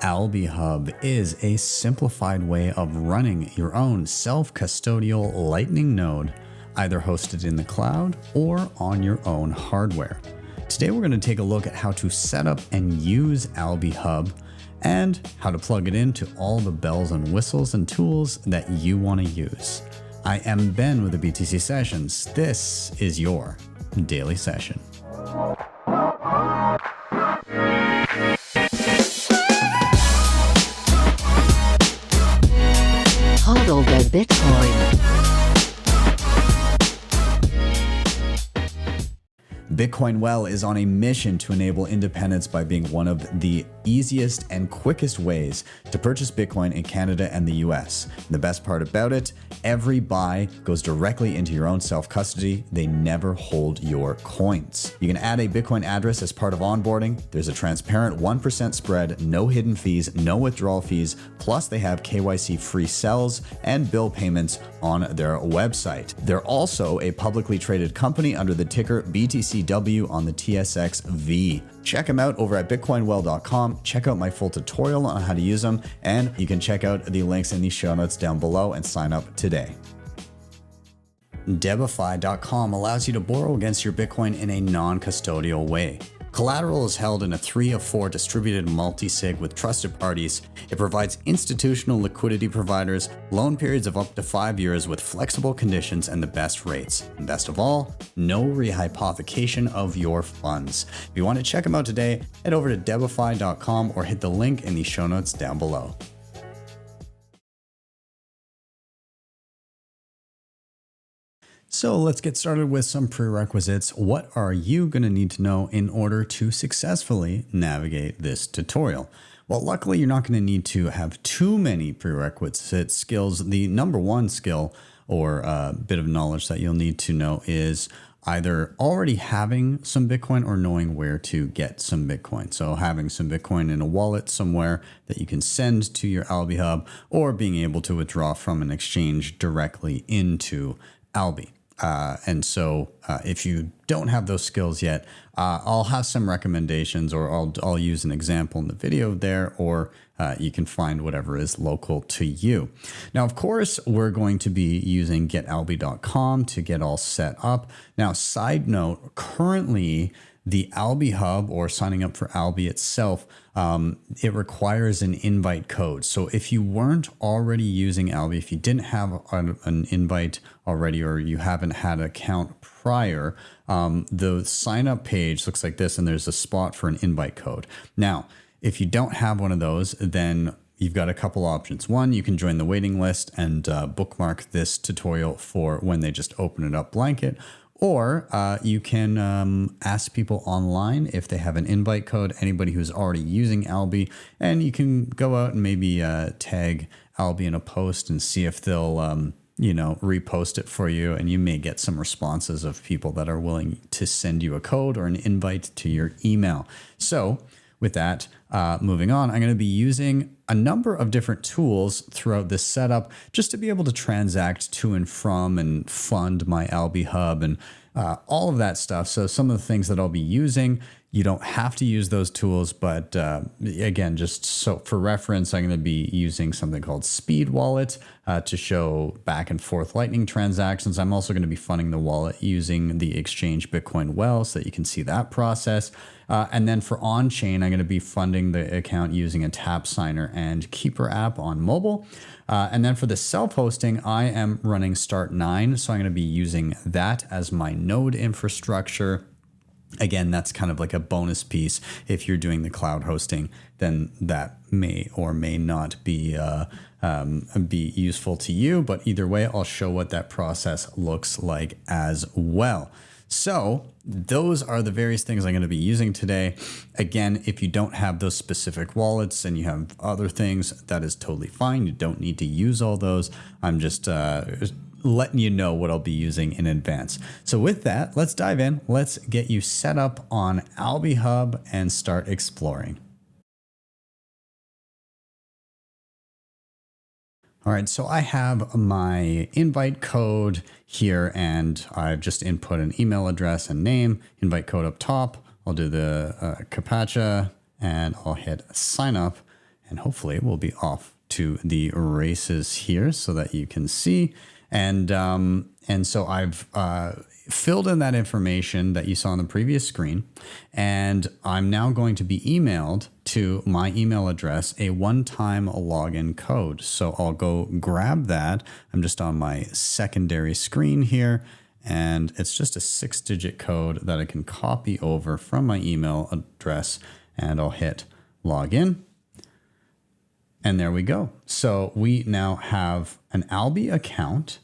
Alby Hub is a simplified way of running your own self-custodial Lightning node, either hosted in the cloud or on your own hardware. Today we're going to take a look at how to set up and use Alby Hub and how to plug it into all the bells and whistles and tools that you want to use. I am Ben with the BTC Sessions. This is your daily session. Hodl the Bitcoin. Bitcoin Well is on a mission to enable independence by being one of the easiest and quickest ways to purchase Bitcoin in Canada and the US. The best part about it, every buy goes directly into your own self-custody. They never hold your coins. You can add a Bitcoin address as part of onboarding. There's a transparent 1% spread, no hidden fees, no withdrawal fees. Plus they have KYC free sells and bill payments on their website. They're also a publicly traded company under the ticker BTCW on the TSXV. Check them out over at bitcoinwell.com. Check out my full tutorial on how to use them, and you can check out the links in the show notes down below and sign up today. Debify.com allows you to borrow against your Bitcoin in a non-custodial way. Collateral is held in a 3 of 4 distributed multisig with trusted parties. It provides institutional liquidity providers loan periods of up to 5 years with flexible conditions and the best rates. And best of all, no rehypothecation of your funds. If you want to check them out today, head over to debify.com or hit the link in the show notes down below. So let's get started with some prerequisites. What are you going to need to know in order to successfully navigate this tutorial? Well, luckily you're not going to need to have too many prerequisite skills. The number one skill or bit of knowledge that you'll need to know is either already having some Bitcoin or knowing where to get some Bitcoin. So having some Bitcoin in a wallet somewhere that you can send to your Alby Hub, or being able to withdraw from an exchange directly into Alby. If you don't have those skills yet, I'll have some recommendations, or I'll use an example in the video there, or you can find whatever is local to you. Now, of course, we're going to be using getalby.com to get all set up. Now, side note, currently the Alby Hub, or signing up for Alby itself, it requires an invite code. So if you weren't already using Alby, if you didn't have an invite already, or you haven't had an account prior, the sign up page looks like this, and there's a spot for an invite code. Now, if you don't have one of those, then you've got a couple options. One, you can join the waiting list and bookmark this tutorial for when they just open it up blanket. Or you can ask people online if they have an invite code, anybody who's already using Alby, and you can go out and maybe tag Alby in a post and see if they'll, repost it for you. And you may get some responses of people that are willing to send you a code or an invite to your email. So with that, moving on, I'm going to be using a number of different tools throughout this setup just to be able to transact to and from and fund my Alby Hub and all of that stuff. So some of the things that I'll be using, you don't have to use those tools, but again, just so for reference, I'm going to be using something called Speed Wallet to show back and forth Lightning transactions. I'm also going to be funding the wallet using the exchange Bitcoin Well so that you can see that process. And then for on-chain, I'm going to be funding the account using a Tapsigner and Keeper app on mobile. And then for the self-hosting, I am running Start9. So I'm going to be using that as my node infrastructure. Again, that's kind of like a bonus piece. If you're doing the cloud hosting, then that may or may not be useful to you. But either way, I'll show what that process looks like as well. So those are the various things I'm going to be using today. Again, if you don't have those specific wallets and you have other things, that is totally fine. You don't need to use all those. I'm just letting you know what I'll be using in advance. So with that, let's dive in. Let's get you set up on Alby Hub and start exploring. All right, so I have my invite code here, and I've just input an email address and name, invite code up top. I'll do the CAPTCHA, and I'll hit sign up. And hopefully we'll be off to the races here so that you can see. And so I've filled in that information that you saw on the previous screen. And I'm now going to be emailed to my email address a one-time login code. So I'll go grab that. I'm just on my secondary screen here. And it's just a 6-digit code that I can copy over from my email address. And I'll hit login. And there we go. So we now have an Alby account.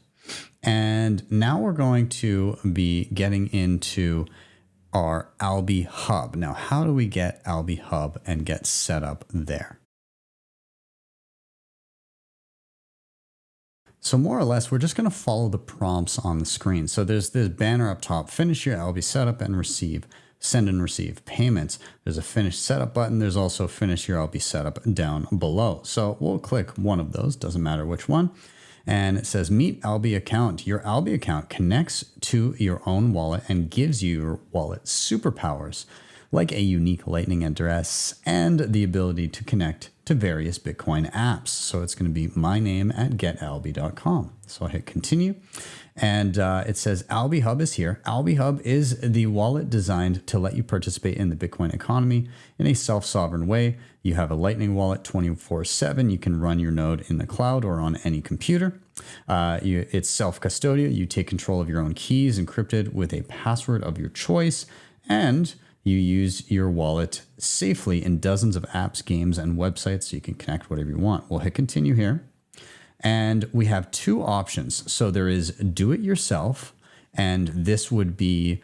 And now we're going to be getting into our Alby Hub. Now, how do we get Alby Hub and get set up there? So more or less, we're just going to follow the prompts on the screen. So there's this banner up top, finish your Alby setup and receive. Send and receive payments. There's a finish setup button. There's also finish your Alby setup down below. So we'll click one of those, doesn't matter which one. And it says meet Alby account. Your Alby account connects to your own wallet and gives you your wallet superpowers like a unique Lightning address and the ability to connect to various Bitcoin apps. So it's going to be my name at getalby.com. So I'll hit continue. And it says Alby Hub is here. Alby Hub is the wallet designed to let you participate in the Bitcoin economy in a self-sovereign way. You have a Lightning wallet 24/7. You can run your node in the cloud or on any computer. It's self-custodial. You take control of your own keys, encrypted with a password of your choice. And you use your wallet safely in dozens of apps, games, and websites so you can connect whatever you want. We'll hit continue here. And we have two options. So there is do it yourself, and this would be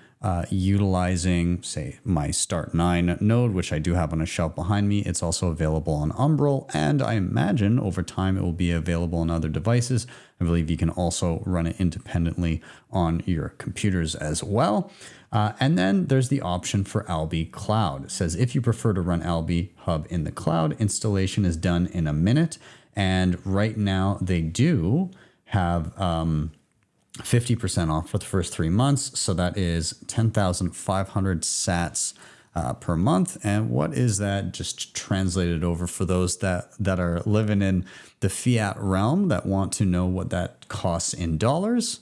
utilizing, say, my Start 9 node, which I do have on a shelf behind me. It's also available on Umbrel, and I imagine over time it will be available on other devices. I believe you can also run it independently on your computers as well. And then there's the option for Alby Cloud. It says if you prefer to run Alby Hub in the cloud, installation is done in a minute. And right now they do have 50% off for the first 3 months. So that is 10,500 sats per month. And what is that just translated over for those that are living in the fiat realm that want to know what that costs in dollars?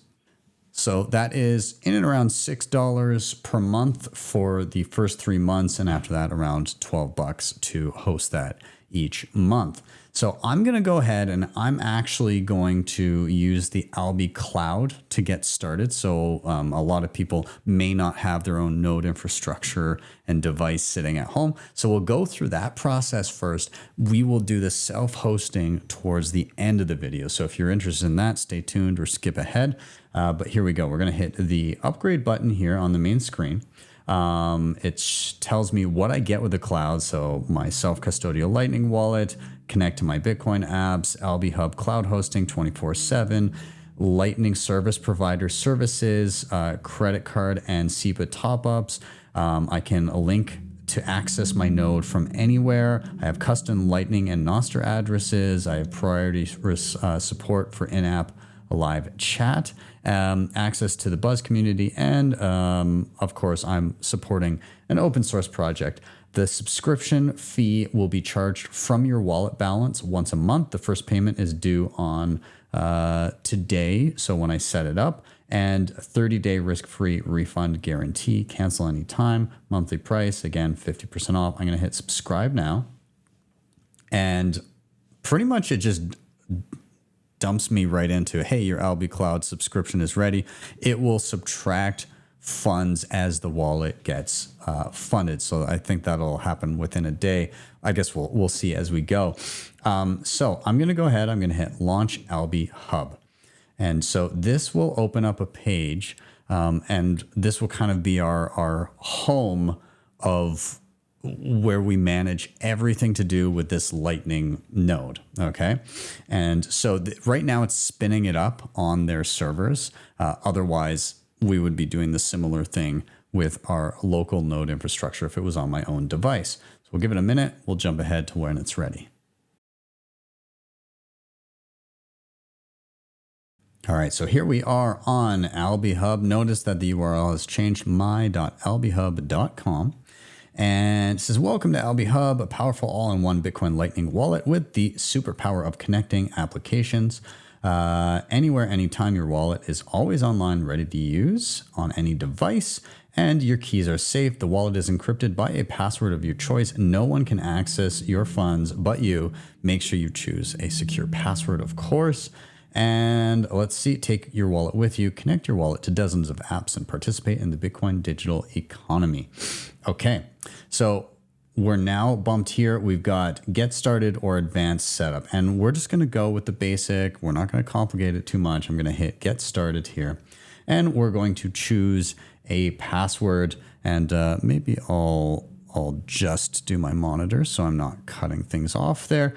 So that is in and around $6 per month for the first 3 months. And after that, around $12 to host that each month. So I'm going to go ahead and I'm actually going to use the Alby Cloud to get started. So a lot of people may not have their own node infrastructure and device sitting at home. So we'll go through that process first. We will do the self-hosting towards the end of the video. So if you're interested in that, stay tuned or skip ahead. But here we go. We're going to hit the upgrade button here on the main screen. It tells me what I get with the cloud. So my self-custodial Lightning wallet, connect to my Bitcoin apps, Alby Hub cloud hosting 24/7, Lightning service provider services, credit card and SEPA top-ups. I can link to access my node from anywhere. I have custom Lightning and Nostr addresses. I have priority support for in-app live chat, access to the Buzz community, and of course, I'm supporting an open source project. The subscription fee will be charged from your wallet balance once a month. The first payment is due on today, so when I set it up, and 30-day risk-free refund guarantee, cancel anytime, monthly price, again, 50% off. I'm going to hit subscribe now, and pretty much it just dumps me right into, hey, your Alby Cloud subscription is ready. It will subtract funds as the wallet gets funded. So I think that'll happen within a day. I guess we'll see as we go. So I'm going to go ahead. I'm going to hit launch Alby Hub. And so this will open up a page, and this will kind of be our home of where we manage everything to do with this Lightning node, okay? And so right now it's spinning it up on their servers. Otherwise, we would be doing the similar thing with our local node infrastructure if it was on my own device. So we'll give it a minute. We'll jump ahead to when it's ready. All right, so here we are on Alby Hub. Notice that the URL has changed, my.albyhub.com. And it says, welcome to Alby Hub, a powerful all-in-one Bitcoin Lightning wallet with the superpower of connecting applications. Anywhere, anytime, your wallet is always online, ready to use on any device, and your keys are safe. The wallet is encrypted by a password of your choice. No one can access your funds but you. Make sure you choose a secure password, of course. And let's see, take your wallet with you, connect your wallet to dozens of apps, and participate in the Bitcoin digital economy. Okay, so we're now bumped here. We've got get started or advanced setup, and we're just going to go with the basic. We're not going to complicate it too much. I'm going to hit get started here, and we're going to choose a password, and maybe I'll just do my monitor so I'm not cutting things off there.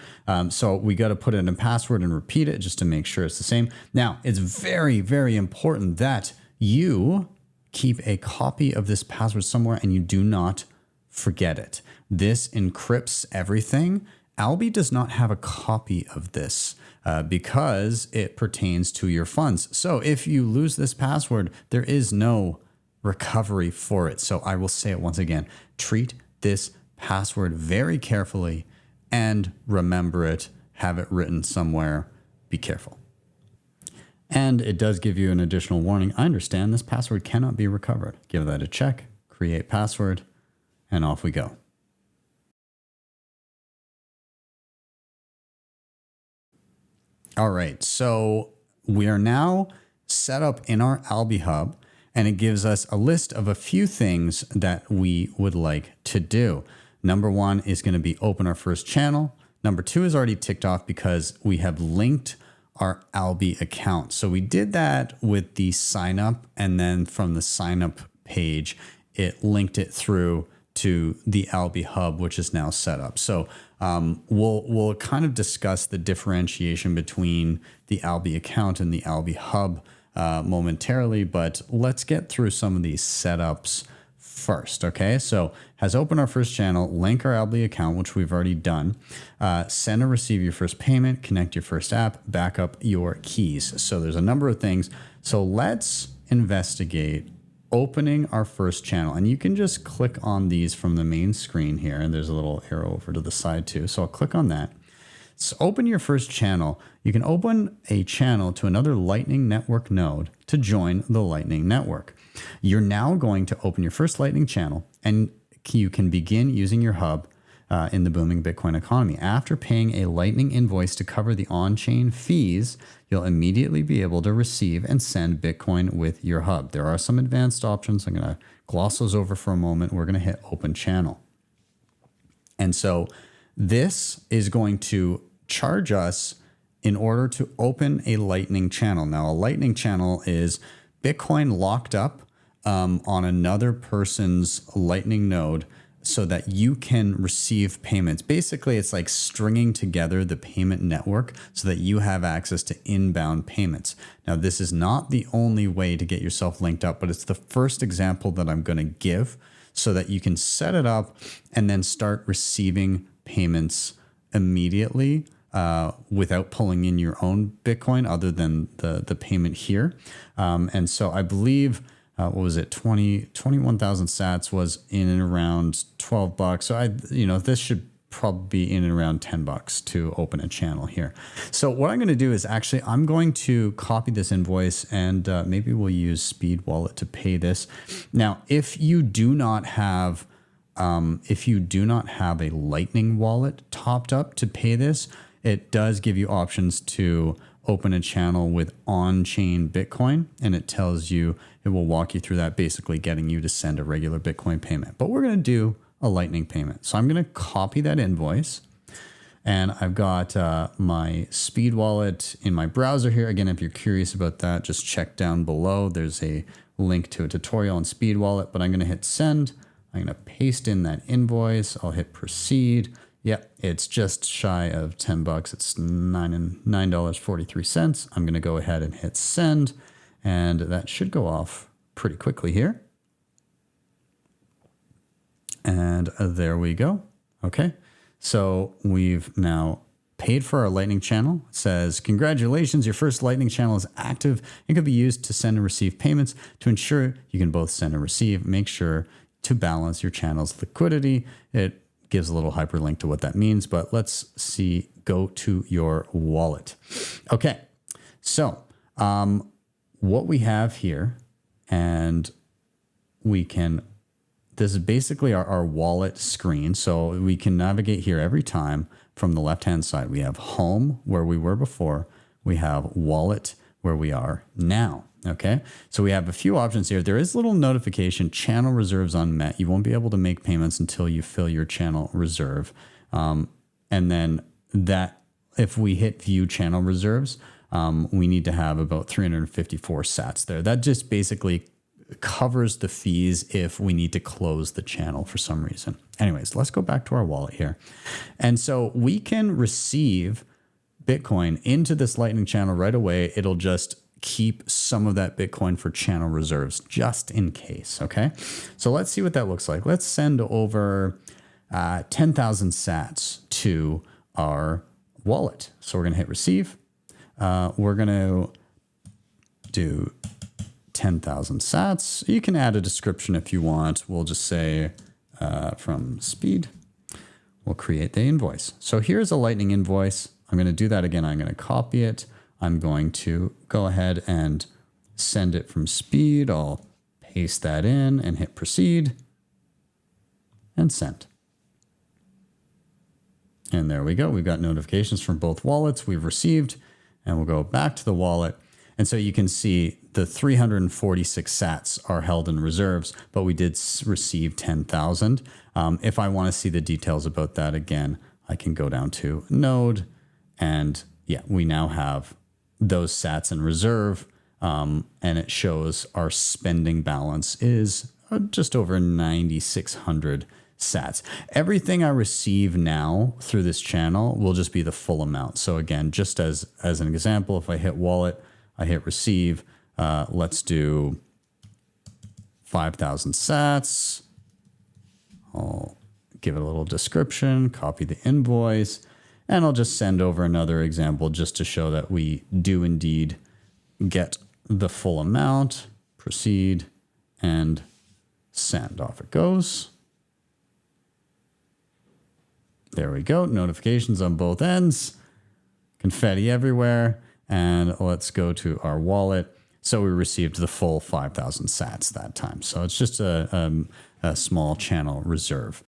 So we got to put in a password and repeat it just to make sure it's the same. Now, it's very, very important that you keep a copy of this password somewhere and you do not forget it. This encrypts everything. Alby does not have a copy of this because it pertains to your funds. So if you lose this password, there is no recovery for it. So I will say it once again, treat this password very carefully and remember it, have it written somewhere, be careful. And it does give you an additional warning. I understand this password cannot be recovered. Give that a check, create password, and off we go. All right, so we are now set up in our Alby Hub, and it gives us a list of a few things that we would like to do. Number one is going to be open our first channel. Number two is already ticked off because we have linked our Alby account. So we did that with the sign up, and then from the sign up page, it linked it through to the Alby Hub, which is now set up. So we'll kind of discuss the differentiation between the Alby account and the Alby Hub momentarily, but let's get through some of these setups first. Okay, so has opened our first channel, link our Alby account, which we've already done, send or receive your first payment, connect your first app, back up your keys. So there's a number of things. So let's investigate opening our first channel, and you can just click on these from the main screen here, and there's a little arrow over to the side too. So I'll click on that. So open your first channel. You can open a channel to another Lightning Network node to join the Lightning Network. You're now going to open your first Lightning channel, and you can begin using your hub in the booming Bitcoin economy. After paying a Lightning invoice to cover the on-chain fees, you'll immediately be able to receive and send Bitcoin with your hub. There are some advanced options. I'm going to gloss those over for a moment. We're going to hit open channel. And so this is going to charge us in order to open a Lightning channel. Now, a Lightning channel is Bitcoin locked up on another person's Lightning node so that you can receive payments. Basically, it's like stringing together the payment network so that you have access to inbound payments. Now, this is not the only way to get yourself linked up, but it's the first example that I'm going to give so that you can set it up and then start receiving payments immediately without pulling in your own Bitcoin other than the payment here. And so I believe, what was it? 21,000 sats was in and around $12. So this should probably be in and around $10 to open a channel here. So what I'm going to do is actually, I'm going to copy this invoice and maybe we'll use Speed Wallet to pay this. Now, if you do not have a Lightning wallet topped up to pay this, it does give you options to open a channel with on-chain Bitcoin, and it tells you, it will walk you through that, basically getting you to send a regular Bitcoin payment. But we're going to do a Lightning payment. So I'm going to copy that invoice, and I've got my Speed Wallet in my browser here. Again, if you're curious about that, just check down below. There's a link to a tutorial on Speed Wallet, but I'm going to hit send. I'm going to paste in that invoice. I'll hit proceed. Yep, it's just shy of $10. It's $9.43. I'm going to go ahead and hit send, and that should go off pretty quickly here. And there we go. Okay, so we've now paid for our Lightning channel. It says, congratulations, your first Lightning channel is active and can be used to send and receive payments. To ensure you can both send and receive, make sure to balance your channel's liquidity. It gives a little hyperlink to what that means, but let's see, go to your wallet. Okay, so what we have here, and this is basically our wallet screen. So we can navigate here every time from the left-hand side. We have home, where we were before. We have wallet, where we are now. Okay, so we have a few options here. There is a little notification, channel reserves unmet. You won't be able to make payments until you fill your channel reserve. And then that, if we hit view channel reserves, we need to have about 354 sats there. That just basically covers the fees if we need to close the channel for some reason. Anyways, let's go back to our wallet here. And so we can receive Bitcoin into this Lightning channel right away. It'll just keep some of that Bitcoin for channel reserves just in case. Okay, so let's see what that looks like. Let's send over 10,000 sats to our wallet. So we're going to hit receive. We're going to do 10,000 sats. You can add a description if you want. We'll just say from speed. We'll create the invoice. So here's a Lightning invoice. I'm going to do that again. I'm going to copy it. I'm going to go ahead and send it from speed. I'll paste that in and hit proceed and send. And there we go. We've got notifications from both wallets we've received, and we'll go back to the wallet. And so you can see the 346 sats are held in reserves, but we did receive 10,000. If I want to see the details about that again, I can go down to node, and yeah, we now have those sats in reserve, and it shows our spending balance is just over 9,600 sats. Everything I receive now through this channel will just be the full amount. So again, just as an example, if I hit wallet, I hit receive, let's do 5,000 sats. I'll give it a little description, copy the invoice, and I'll just send over another example just to show that we do indeed get the full amount. Proceed and send. Off it goes. There we go. Notifications on both ends. Confetti everywhere. And let's go to our wallet. So we received the full 5,000 sats that time. So it's just a small channel reserve.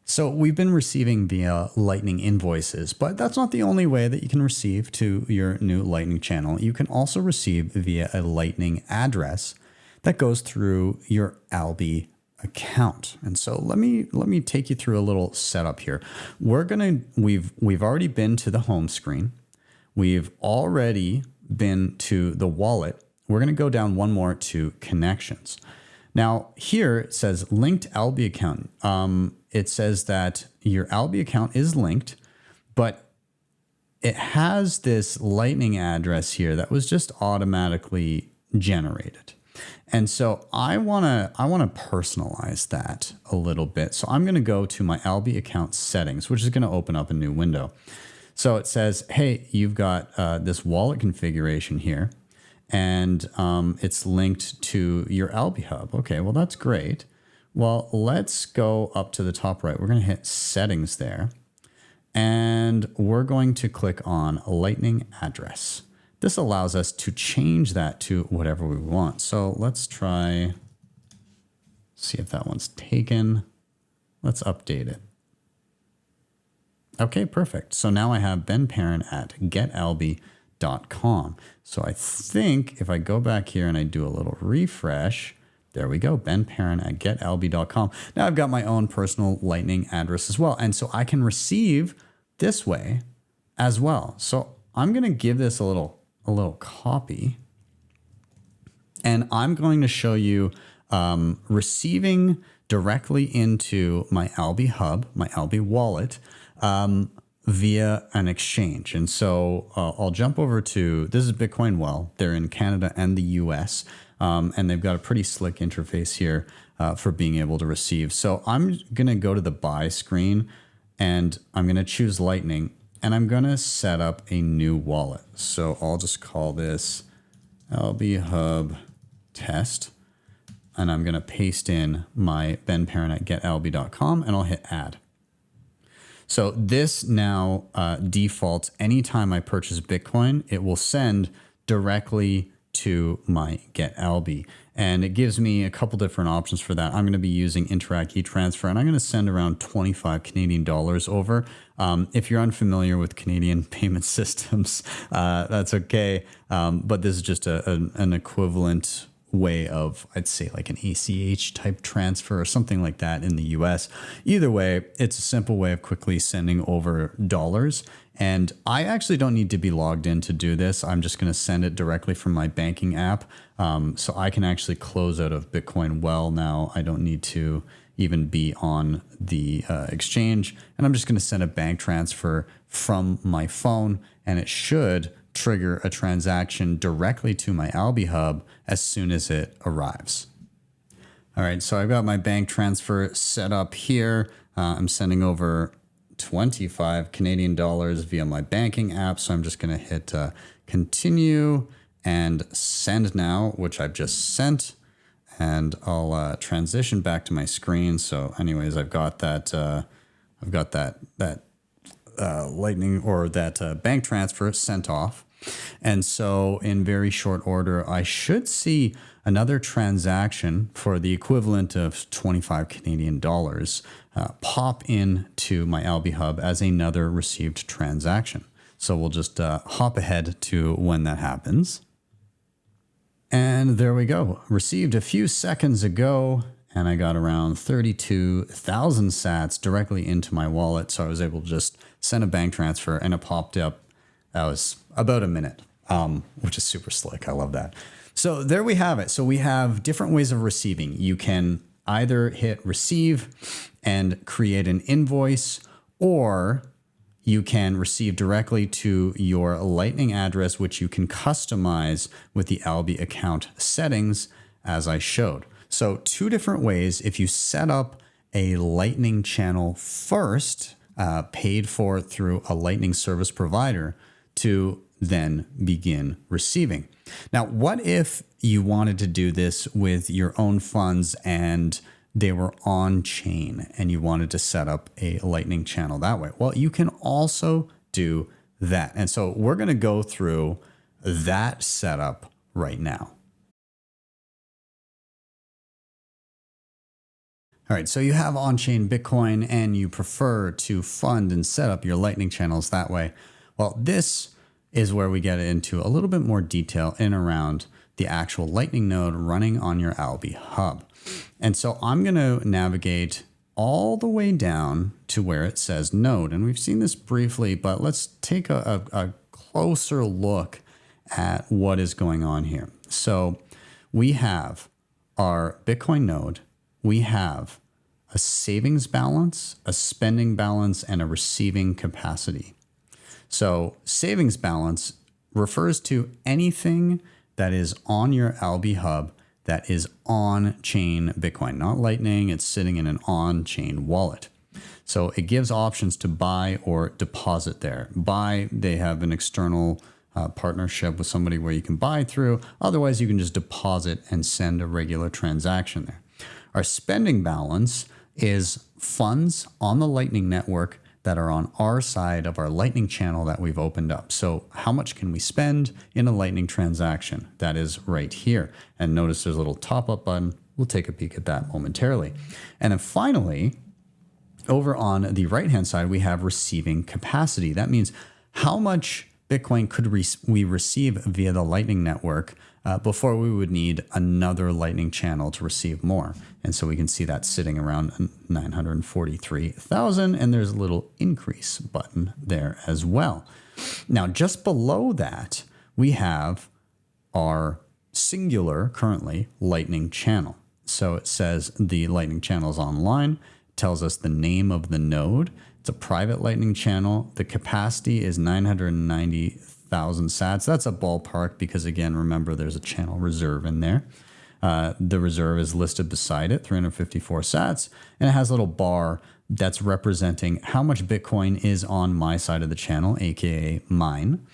So we've been receiving via Lightning invoices, but that's not the only way that you can receive to your new Lightning channel. You can also receive via a Lightning address that goes through your Alby account. And so let me take you through a little setup here. We've already been to the home screen. We've already been to the wallet. We're going to go down one more to connections. Now here it says linked Alby account. It says that your Alby account is linked, but it has this Lightning address here that was just automatically generated. And so I want to personalize that a little bit. So I'm going to go to my Alby account settings, which is going to open up a new window. So it says, hey, you've got this wallet configuration here, and it's linked to your Alby Hub. Okay, well, that's great. Well, let's go up to the top right. We're going to hit settings there, and we're going to click on Lightning address. This allows us to change that to whatever we want. So let's try, see if that one's taken. Let's update it. Okay, perfect. So now I have benparent@getalby.com. So I think if I go back here and I do a little refresh, there we go, benparent@getalby.com. Now I've got my own personal Lightning address as well. And so I can receive this way as well. So I'm going to give this a little copy, and I'm going to show you receiving directly into my Alby Hub, my Alby wallet, via an exchange. And so I'll jump over to, this is Bitcoin Well. They're in Canada and the US, and they've got a pretty slick interface here for being able to receive. So I'm going to go to the buy screen, and I'm going to choose Lightning, and I'm going to set up a new wallet. So I'll just call this Alby Hub test, and I'm going to paste in my benparent@getalby.com, and I'll hit add. So this now defaults anytime I purchase Bitcoin, it will send directly to my GetAlby. And it gives me a couple different options for that. I'm going to be using Interac e-transfer, and I'm going to send around 25 Canadian dollars over. If you're unfamiliar with Canadian payment systems, that's okay. But this is just an equivalent way of, I'd say, like an ACH type transfer or something like that in the US. Either way, it's a simple way of quickly sending over dollars. And I actually don't need to be logged in to do this. I'm just going to send it directly from my banking app. So I can actually close out of Bitcoin well now. I don't need to even be on the exchange. And I'm just going to send a bank transfer from my phone, and it should trigger a transaction directly to my Alby Hub as soon as it arrives. All right, so I've got my bank transfer set up here. I'm sending over 25 Canadian dollars via my banking app. So I'm just going to hit continue and send now, which I've just sent. And I'll transition back to my screen. So anyways, I've got that Lightning or that bank transfer sent off. And so in very short order, I should see another transaction for the equivalent of 25 Canadian dollars pop into my Alby Hub as another received transaction. So we'll just hop ahead to when that happens. And there we go. Received a few seconds ago, and I got around 32,000 sats directly into my wallet. So I was able to just send a bank transfer, and it popped up. That was about a minute, which is super slick. I love that. So there we have it. So we have different ways of receiving. You can either hit receive and create an invoice, or you can receive directly to your Lightning address, which you can customize with the Alby account settings as I showed. So two different ways. If you set up a Lightning channel first, paid for through a Lightning service provider, to then begin receiving. Now, what if you wanted to do this with your own funds and they were on chain and you wanted to set up a Lightning channel that way? Well, you can also do that. And so we're going to go through that setup right now. All right, so you have on-chain Bitcoin and you prefer to fund and set up your Lightning channels that way. Well, this is where we get into a little bit more detail in around the actual Lightning node running on your Alby Hub. And so I'm going to navigate all the way down to where it says node. And we've seen this briefly, but let's take a closer look at what is going on here. So we have our Bitcoin node. We have a savings balance, a spending balance, and a receiving capacity. So savings balance refers to anything that is on your Alby Hub that is on-chain Bitcoin, not Lightning. It's sitting in an on-chain wallet. So it gives options to buy or deposit there. Buy, they have an external partnership with somebody where you can buy through. Otherwise, you can just deposit and send a regular transaction there. Our spending balance is funds on the Lightning network that are on our side of our Lightning channel that we've opened up. So how much can we spend in a Lightning transaction? That is right here. And notice there's a little top-up button. We'll take a peek at that momentarily. And then finally, over on the right-hand side, we have receiving capacity. That means how much Bitcoin could we receive via the Lightning network before we would need another Lightning channel to receive more. And so we can see that sitting around 943,000, and there's a little increase button there as well. Now, just below that, we have our singular, currently, Lightning channel. So it says the Lightning channel is online, it tells us the name of the node. It's a private Lightning channel. The capacity is 990,000 sats. That's a ballpark because, again, remember there's a channel reserve in there. The reserve is listed beside it, 354 sats, and it has a little bar that's representing how much Bitcoin is on my side of the channel, aka mine,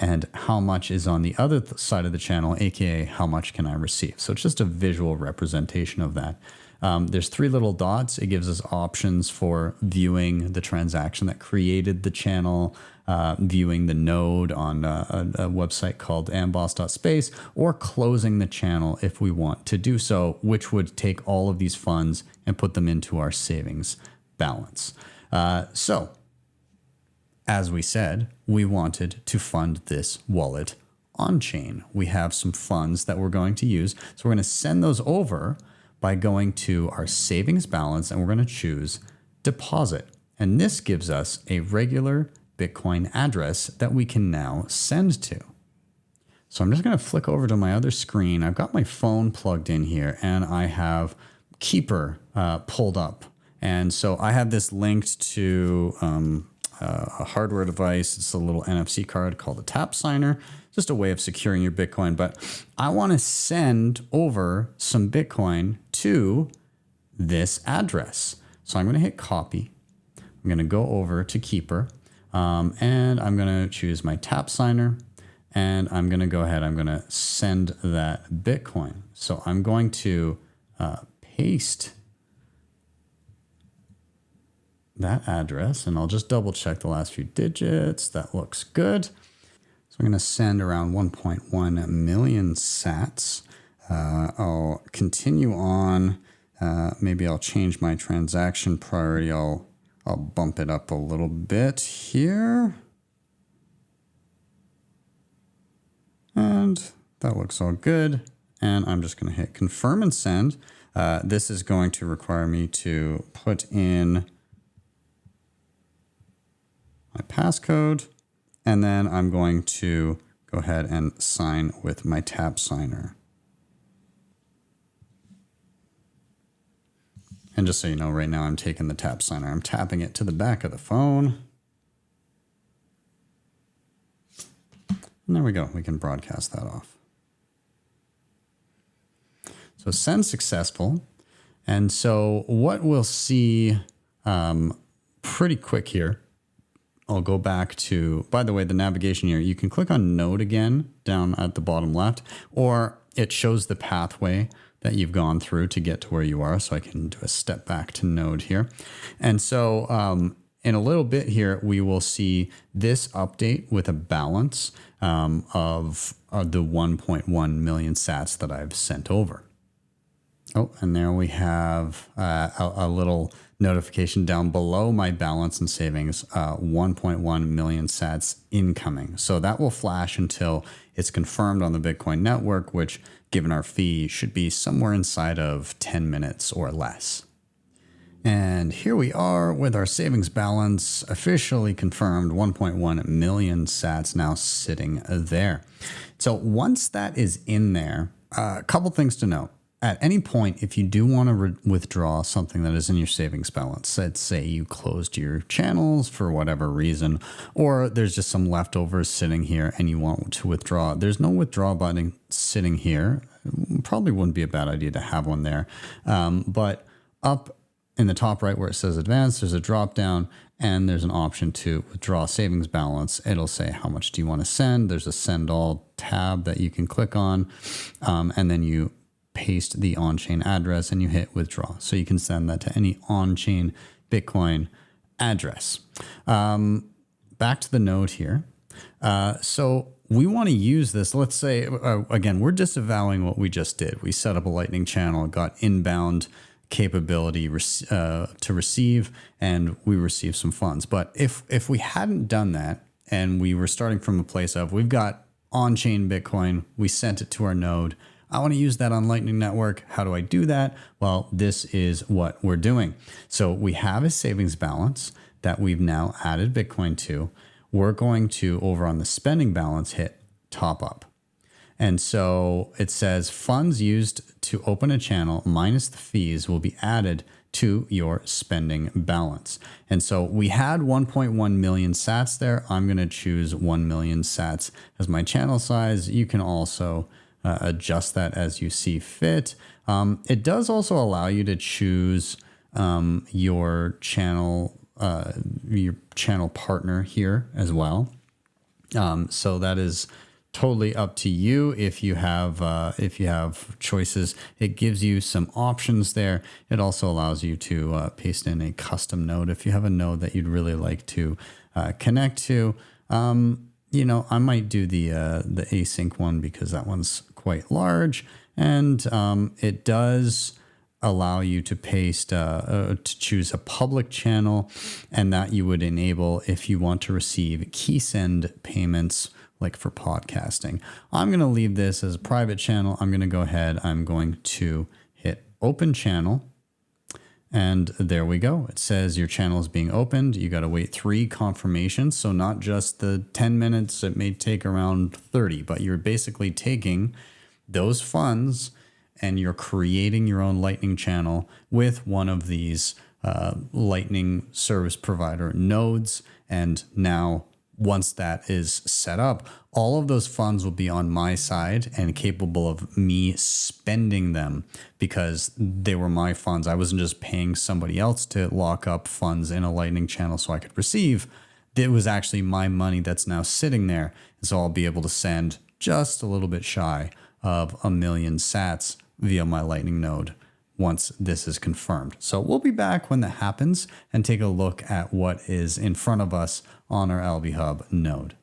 and how much is on the other side of the channel, aka how much can I receive. So it's just a visual representation of that. There's three little dots. It gives us options for viewing the transaction that created the channel, viewing the node on a website called amboss.space, or closing the channel if we want to do so, which would take all of these funds and put them into our savings balance. So, as we said, we wanted to fund this wallet on chain. We have some funds that we're going to use. So we're going to send those over by going to our savings balance, and we're going to choose deposit. And this gives us a regular Bitcoin address that we can now send to. So I'm just going to flick over to my other screen. I've got my phone plugged in here, and I have Keeper pulled up. And so I have this linked to a hardware device. It's a little NFC card called a Tapsigner, just a way of securing your Bitcoin. But I want to send over some Bitcoin to this address. So I'm going to hit copy. I'm going to go over to Keeper, and I'm going to choose my Tapsigner, and I'm going to go ahead. I'm going to send that Bitcoin. So I'm going to paste that address, and I'll just double check the last few digits. That looks good. So I'm going to send around 1.1 million sats. I'll continue on. Maybe I'll change my transaction priority. I'll bump it up a little bit here. And that looks all good. And I'm just going to hit confirm and send. This is going to require me to put in my passcode, and then I'm going to go ahead and sign with my Tapsigner. And just so you know, right now I'm taking the Tapsigner. I'm tapping it to the back of the phone. And there we go. We can broadcast that off. So send successful. And so what we'll see pretty quick here, I'll go back to, by the way, the navigation here, you can click on node again down at the bottom left, or it shows the pathway that you've gone through to get to where you are. So I can do a step back to node here. And so in a little bit here, we will see this update with a balance of the 1.1 million sats that I've sent over. Oh, and there we have a little notification down below my balance and savings, 1.1 million sats incoming. So that will flash until it's confirmed on the Bitcoin network, which, given our fee, should be somewhere inside of 10 minutes or less. And here we are with our savings balance officially confirmed, 1.1 million sats now sitting there. So once that is in there, a couple things to note. At any point, if you do want to withdraw something that is in your savings balance, let's say you closed your channels for whatever reason, or there's just some leftovers sitting here and you want to withdraw, there's no withdraw button sitting here. Probably wouldn't be a bad idea to have one there. But up in the top right where it says advanced, there's a drop down and there's an option to withdraw savings balance. It'll say how much do you want to send. There's a send all tab that you can click on, and then you paste the on-chain address and you hit withdraw. So you can send that to any on-chain Bitcoin address. Back to the node here. So we want to use this. Let's say, again, we're disavowing what we just did. We set up a Lightning channel, got inbound capability to receive, and we received some funds. But if we hadn't done that and we were starting from a place of we've got on-chain Bitcoin, we sent it to our node, I want to use that on Lightning Network. How do I do that? Well, this is what we're doing. So we have a savings balance that we've now added Bitcoin to. We're going to, over on the spending balance, hit top up. And so it says funds used to open a channel minus the fees will be added to your spending balance. And so we had 1.1 million sats there. I'm going to choose 1 million sats as my channel size. You can also adjust that as you see fit. It does also allow you to choose your channel partner here as well. So that is totally up to you. If you have choices, it gives you some options there. It also allows you to paste in a custom node if you have a node that you'd really like to connect to. I might do the async one because that one's quite large, and it does allow you to to choose a public channel, and that you would enable if you want to receive key send payments like for podcasting. I'm going to leave this as a private channel. I'm going to go ahead. I'm going to hit open channel. And there we go. It says your channel is being opened. You got to wait 3 confirmations. So not just the 10 minutes, it may take around 30, but you're basically taking those funds and you're creating your own Lightning channel with one of these Lightning service provider nodes. And now once that is set up, all of those funds will be on my side and capable of me spending them because they were my funds. I wasn't just paying somebody else to lock up funds in a Lightning channel so I could receive. It was actually my money that's now sitting there. And so I'll be able to send just a little bit shy of 1 million sats via my Lightning node once this is confirmed. So we'll be back when that happens and take a look at what is in front of us on our Alby Hub node.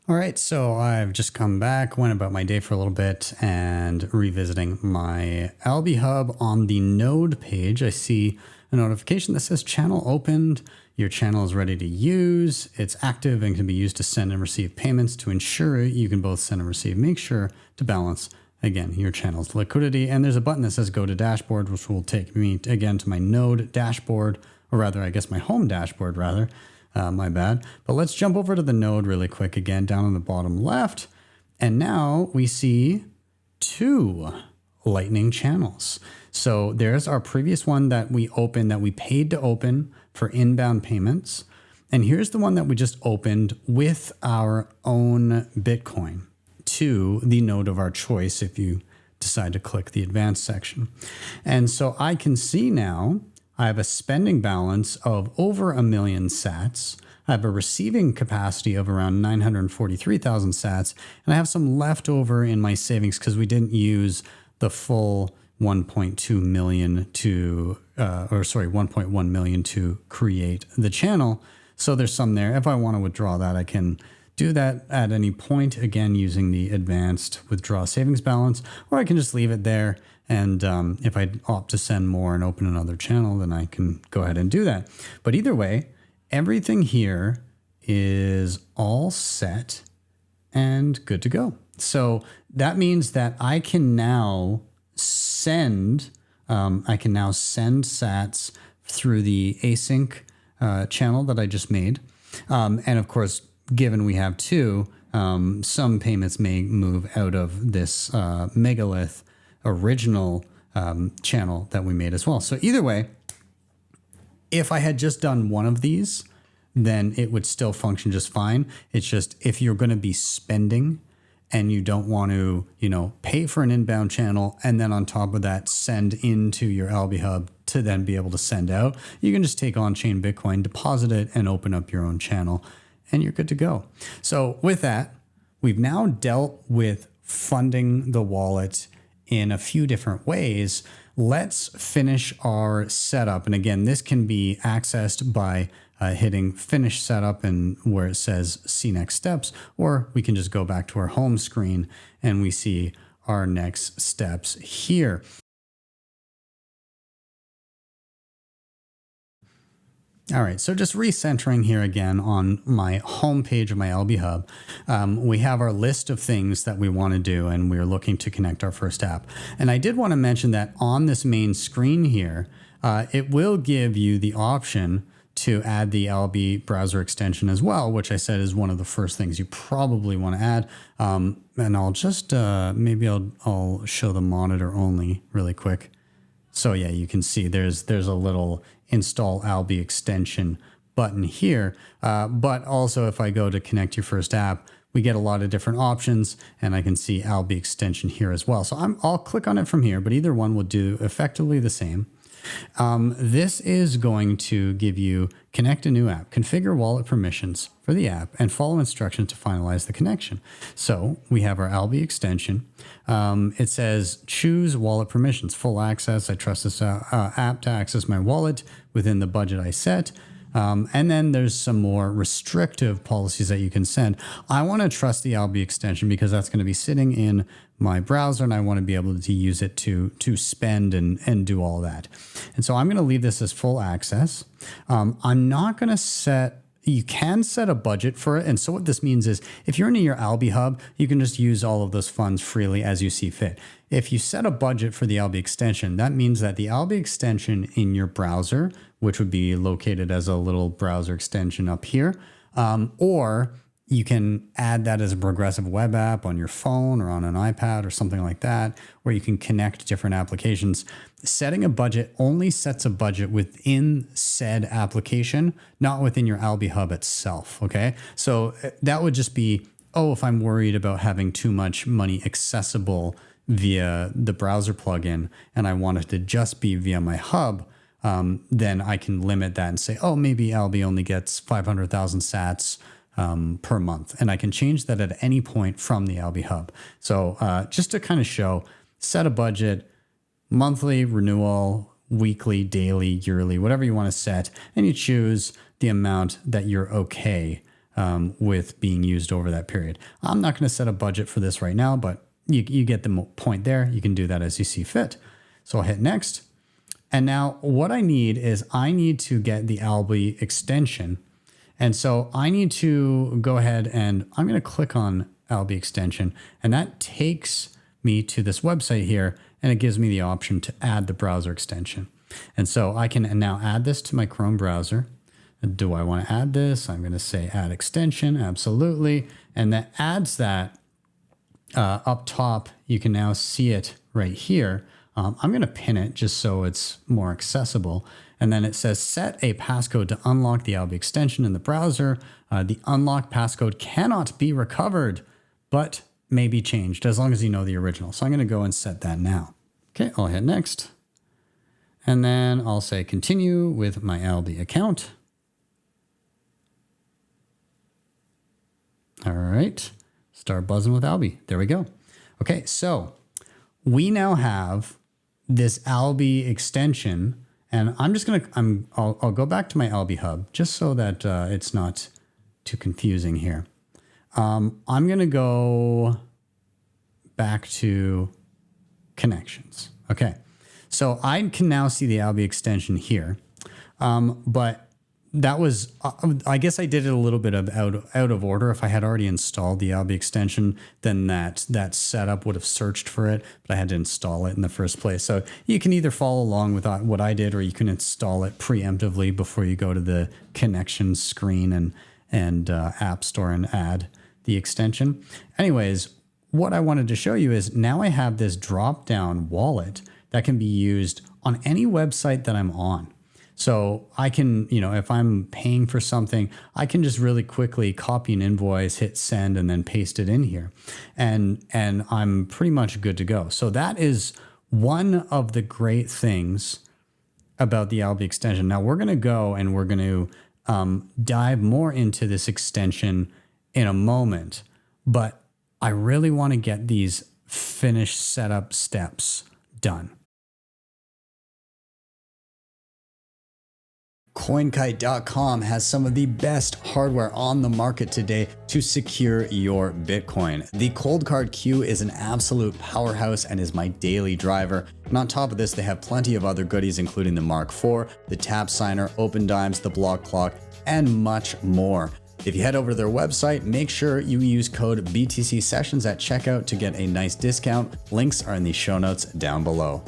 All right, so I've just come back, went about my day for a little bit and revisiting my Alby Hub. On the node page, I see a notification that says channel opened. Your channel is ready to use. It's active and can be used to send and receive payments. To ensure you can both send and receive, make sure to balance, again, your channel's liquidity. And there's a button that says go to dashboard, which will take me again to my node dashboard, or rather, I guess my home dashboard rather. My bad. But let's jump over to the node really quick again, down on the bottom left. And now we see 2 Lightning channels. So there's our previous one that we opened, that we paid to open for inbound payments. And here's the one that we just opened with our own Bitcoin to the node of our choice if you decide to click the advanced section. And so I can see now I have a spending balance of over 1 million sats. I have a receiving capacity of around 943,000 sats. And I have some left over in my savings because we didn't use the full 1.2 million 1.1 million to create the channel. So there's some there. If I want to withdraw that, I can do that at any point, again, using the advanced withdraw savings balance, or I can just leave it there. And if I opt to send more and open another channel, then I can go ahead and do that. But either way, everything here is all set and good to go. So that means that I can now send sats through the async channel that I just made. And of course, given we have 2, some payments may move out of this megalith original channel that we made as well. So either way, if I had just done one of these, then it would still function just fine. It's just if you're going to be spending and you don't want to, pay for an inbound channel and then on top of that send into your Alby Hub to then be able to send out, you can just take on-chain Bitcoin, deposit it, and open up your own channel, and you're good to go. So with that, we've now dealt with funding the wallet in a few different ways. Let's finish our setup. And again, this can be accessed by hitting finish setup and where it says see next steps, or we can just go back to our home screen and we see our next steps here. All right, so just recentering here again on my home page of my Alby Hub, we have our list of things that we want to do, and we're looking to connect our first app. And I did want to mention that on this main screen here, it will give you the option to add the Alby browser extension as well, which I said is one of the first things you probably want to add. And I'll just, maybe I'll show the monitor only really quick. So yeah, you can see there's a little install Alby extension button here. But also if I go to connect your first app, we get a lot of different options, and I can see Alby extension here as well. So I'll click on it from here, but either one will do effectively the same. This is going to give you connect a new app, configure wallet permissions for the app, and follow instructions to finalize the connection. So we have our Alby extension. It says choose wallet permissions, full access. I trust this app to access my wallet within the budget I set. And then there's some more restrictive policies that you can send. I want to trust the Alby extension because that's going to be sitting in my browser and I want to be able to use it to spend and do all that. And so I'm going to leave this as full access. I'm not going to set, you can set a budget for it. And so what this means is if you're into your Alby Hub, you can just use all of those funds freely as you see fit. If you set a budget for the Alby extension, that means that the Alby extension in your browser, which would be located as a little browser extension up here, or you can add that as a progressive web app on your phone or on an iPad or something like that, where you can connect different applications. Setting a budget only sets a budget within said application, not within your Alby Hub itself, okay? So that would just be, if I'm worried about having too much money accessible via the browser plugin and I want it to just be via my hub, then I can limit that and say, maybe Alby only gets 500,000 sats per month. And I can change that at any point from the Alby Hub. So just to kind of show, set a budget, monthly, renewal, weekly, daily, yearly, whatever you want to set, and you choose the amount that you're okay with being used over that period. I'm not going to set a budget for this right now, but you get the point there. You can do that as you see fit. So I'll hit next. And now what I need is I need to get the Alby extension. And so I need to go ahead and I'm going to click on Alby extension, and that takes me to this website here, and it gives me the option to add the browser extension. And so I can now add this to my Chrome browser. Do I want to add this? I'm going to say add extension. Absolutely. And that adds that up top. You can now see it right here. I'm going to pin it just so it's more accessible. And then it says set a passcode to unlock the Alby extension in the browser. The unlock passcode cannot be recovered, but may be changed as long as you know the original. So I'm going to go and set that now. Okay, I'll hit next. And then I'll say continue with my Alby account. All right, start buzzing with Alby. There we go. Okay, so we now have this Alby extension, and I'm just gonna I'll go back to my Alby Hub just so that it's not too confusing here. I'm gonna go back to connections. Okay, so I can now see the Alby extension here, but that was, I guess I did it a little bit of out of order. If I had already installed the Alby extension, then that setup would have searched for it, but I had to install it in the first place. So you can either follow along with what I did, or you can install it preemptively before you go to the connection screen and App Store and add the extension. Anyways, what I wanted to show you is now I have this drop-down wallet that can be used on any website that I'm on. So I can, if I'm paying for something, I can just really quickly copy an invoice, hit send, and then paste it in here. And I'm pretty much good to go. So that is one of the great things about the Alby extension. Now we're going to go and we're going to dive more into this extension in a moment, but I really want to get these finished setup steps done. CoinKite.com has some of the best hardware on the market today to secure your Bitcoin. The Cold Card Q is an absolute powerhouse and is my daily driver. And on top of this, they have plenty of other goodies, including the Mark IV, the Tapsigner, Open Dimes, the Block Clock, and much more. If you head over to their website, make sure you use code BTC Sessions at checkout to get a nice discount. Links are in the show notes down below.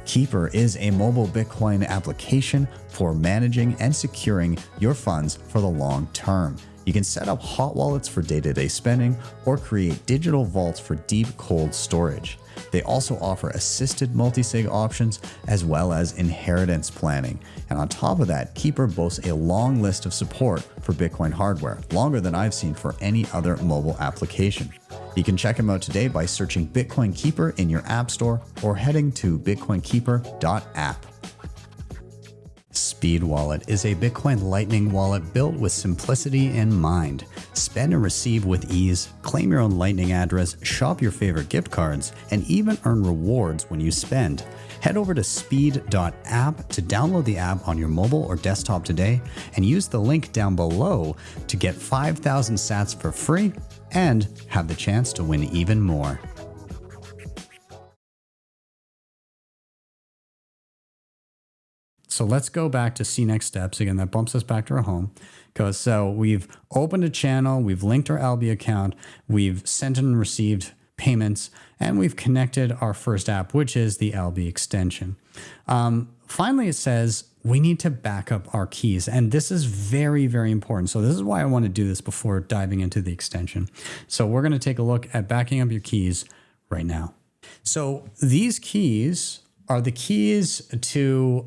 Keeper is a mobile Bitcoin application for managing and securing your funds for the long term. You can set up hot wallets for day-to-day spending or create digital vaults for deep cold storage. They also offer assisted multisig options as well as inheritance planning. And on top of that, Keeper boasts a long list of support for Bitcoin hardware, longer than I've seen for any other mobile application. You can check him out today by searching Bitcoin Keeper in your app store or heading to bitcoinkeeper.app. Speed Wallet is a Bitcoin Lightning wallet built with simplicity in mind. Spend and receive with ease, claim your own Lightning address, shop your favorite gift cards, and even earn rewards when you spend. Head over to speed.app to download the app on your mobile or desktop today and use the link down below to get 5,000 sats for free and have the chance to win even more. So let's go back to see next steps. Again, that bumps us back to our home. So we've opened a channel, we've linked our Alby account, we've sent and received payments, and we've connected our first app, which is the Alby extension. Finally, it says we need to back up our keys. And this is very, very important. So this is why I want to do this before diving into the extension. So we're going to take a look at backing up your keys right now. So these keys are the keys to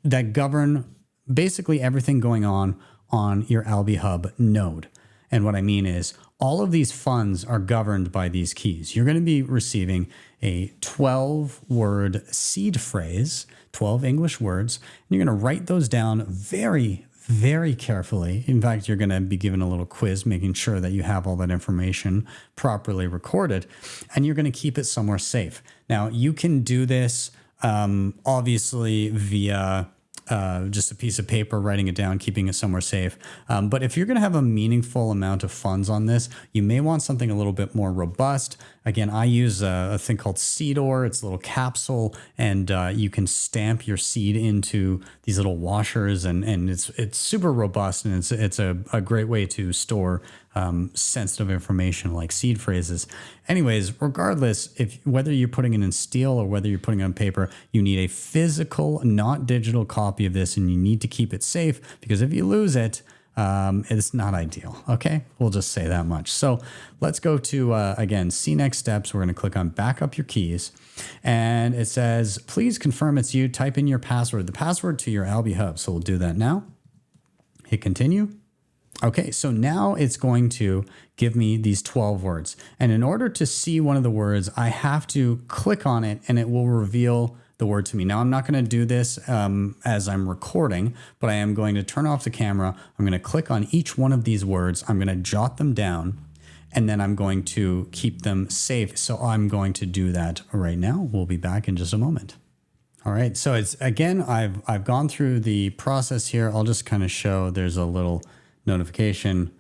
that govern basically everything going on your Alby Hub node. And what I mean is all of these funds are governed by these keys. You're going to be receiving a 12-word seed phrase, 12 English words, and you're going to write those down very, very carefully. In fact, you're going to be given a little quiz, making sure that you have all that information properly recorded, and you're going to keep it somewhere safe. Now, you can do this obviously via just a piece of paper, writing it down, keeping it somewhere safe. But if you're going to have a meaningful amount of funds on this, you may want something a little bit more robust. Again, I use a thing called Seedor. It's a little capsule, and you can stamp your seed into these little washers, and it's super robust, and it's a great way to store sensitive information like seed phrases. Anyways, regardless, whether you're putting it in steel or whether you're putting it on paper, you need a physical, not digital copy of this, and you need to keep it safe, because if you lose it, it's not ideal. Okay, we'll just say that much. So let's go to, again, see next steps. We're going to click on back up your keys, and it says, please confirm it's you. Type in your password, the password to your Alby Hub. So we'll do that now. Hit continue. Okay, so now it's going to give me these 12 words. And in order to see one of the words, I have to click on it and it will reveal the word to me. Now, I'm not going to do this as I'm recording, but I am going to turn off the camera. I'm going to click on each one of these words. I'm going to jot them down, and then I'm going to keep them safe. So I'm going to do that right now. We'll be back in just a moment. All right, so it's, again, I've gone through the process here. I'll just kind of show there's a little notification,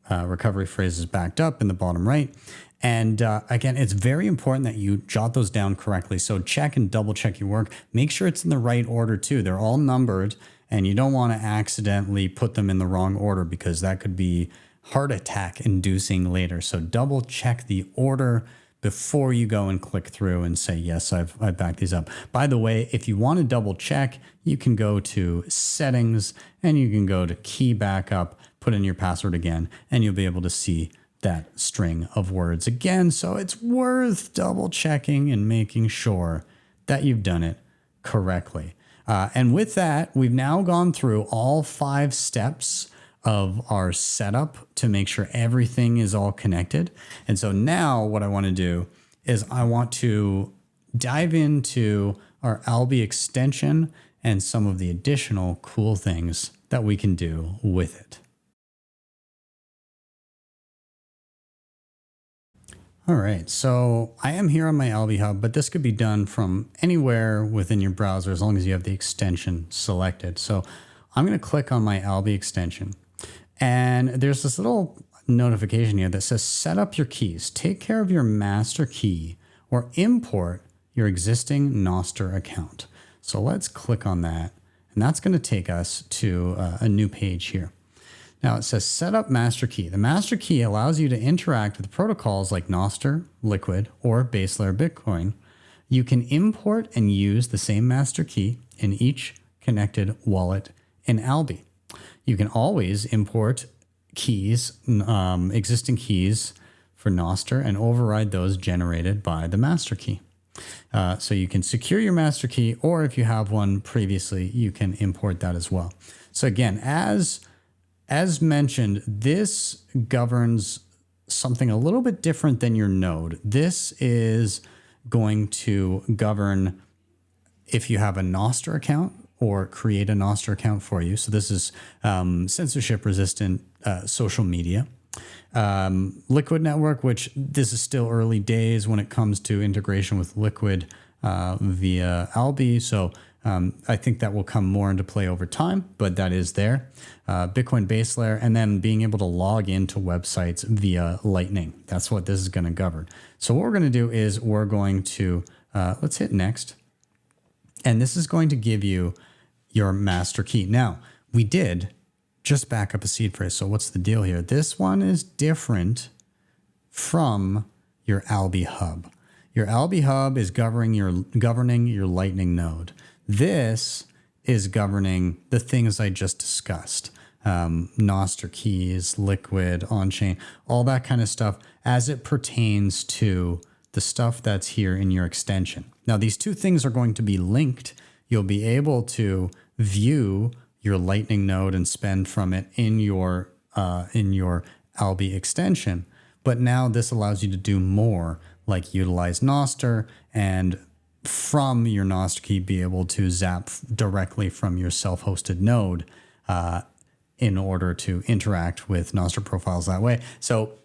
recovery phrases backed up in the bottom right. And again, it's very important that you jot those down correctly. So check and double check your work. Make sure it's in the right order too. They're all numbered, and you don't want to accidentally put them in the wrong order, because that could be heart attack inducing later. So double check the order before you go and click through and say, yes, I've backed these up. By the way, if you want to double check, you can go to settings and you can go to key backup, put in your password again, and you'll be able to see that string of words again. So it's worth double checking and making sure that you've done it correctly. And with that, we've now gone through all 5 steps of our setup to make sure everything is all connected. And so now what I want to do is I want to dive into our Alby extension and some of the additional cool things that we can do with it. All right, so I am here on my Alby Hub, but this could be done from anywhere within your browser as long as you have the extension selected. So I'm going to click on my Alby extension, and there's this little notification here that says set up your keys. Take care of your master key or import your existing Nostr account. So let's click on that, and that's going to take us to a new page here. Now it says set up master key. The master key allows you to interact with protocols like Nostr, Liquid, or base layer Bitcoin. You can import and use the same master key in each connected wallet in Alby. You can always import keys, existing keys for Nostr, and override those generated by the master key. So you can secure your master key, or if you have one previously, you can import that as well. So again, as mentioned, this governs something a little bit different than your node. This is going to govern if you have a Nostr account or create a Nostr account for you. So this is censorship resistant social media. Liquid Network, which this is still early days when it comes to integration with Liquid via Alby. So I think that will come more into play over time, but that is there. Bitcoin base layer, and then being able to log into websites via Lightning. That's what this is going to govern. So what we're going to do is we're going to, let's hit next. And this is going to give you your master key. Now, we did just back up a seed phrase. So what's the deal here? This one is different from your Alby Hub. Your Alby Hub is governing your Lightning node. This is governing the things I just discussed. Nostr keys, Liquid, on-chain, all that kind of stuff as it pertains to the stuff that's here in your extension. Now, these two things are going to be linked. You'll be able to view your Lightning node and spend from it in your Alby extension. But now this allows you to do more, like utilize Nostr, and from your Nostr key be able to zap directly from your self-hosted node in order to interact with Nostr profiles that way. So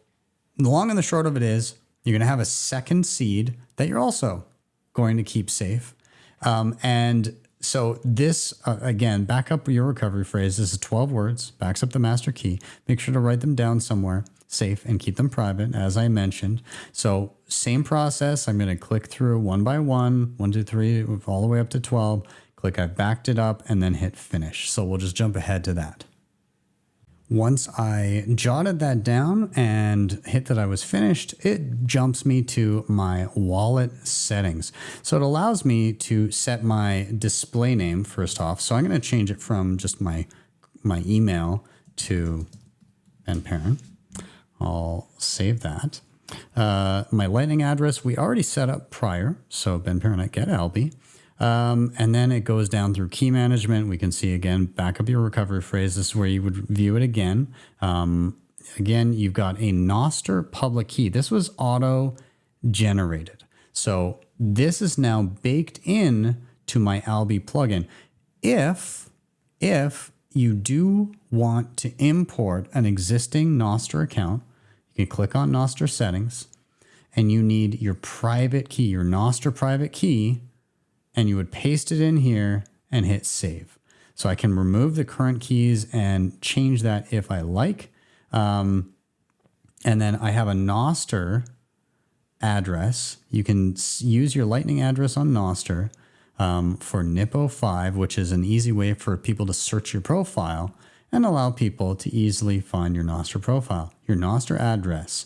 the long and the short of it is you're going to have a second seed that you're also going to keep safe. And so this, again, back up your recovery phrase. This is 12 words, backs up the master key. Make sure to write them down somewhere safe and keep them private, as I mentioned. So same process. I'm going to click through one by one, 1, 2, 3, all the way up to 12. Click I've backed it up and then hit finish. So we'll just jump ahead to that. Once I jotted that down and hit that I was finished, it jumps me to my wallet settings. So it allows me to set my display name first off. So I'm going to change it from just my email to Ben Perrin. I'll save that. My Lightning address, we already set up prior. So Ben Perrin at Get Alby. And then it goes down through key management. We can see again, back up your recovery phrase. This is where you would view it again. Again, you've got a Nostr public key. This was auto generated. So this is now baked in to my Alby plugin. If you do want to import an existing Nostr account, you can click on Nostr settings and you need your private key, your Nostr private key, and you would paste it in here and hit save. So I can remove the current keys and change that if I like. And then I have a Nostr address. You can use your Lightning address on Nostr for NIPO5, which is an easy way for people to search your profile and allow people to easily find your Nostr profile. Your Nostr address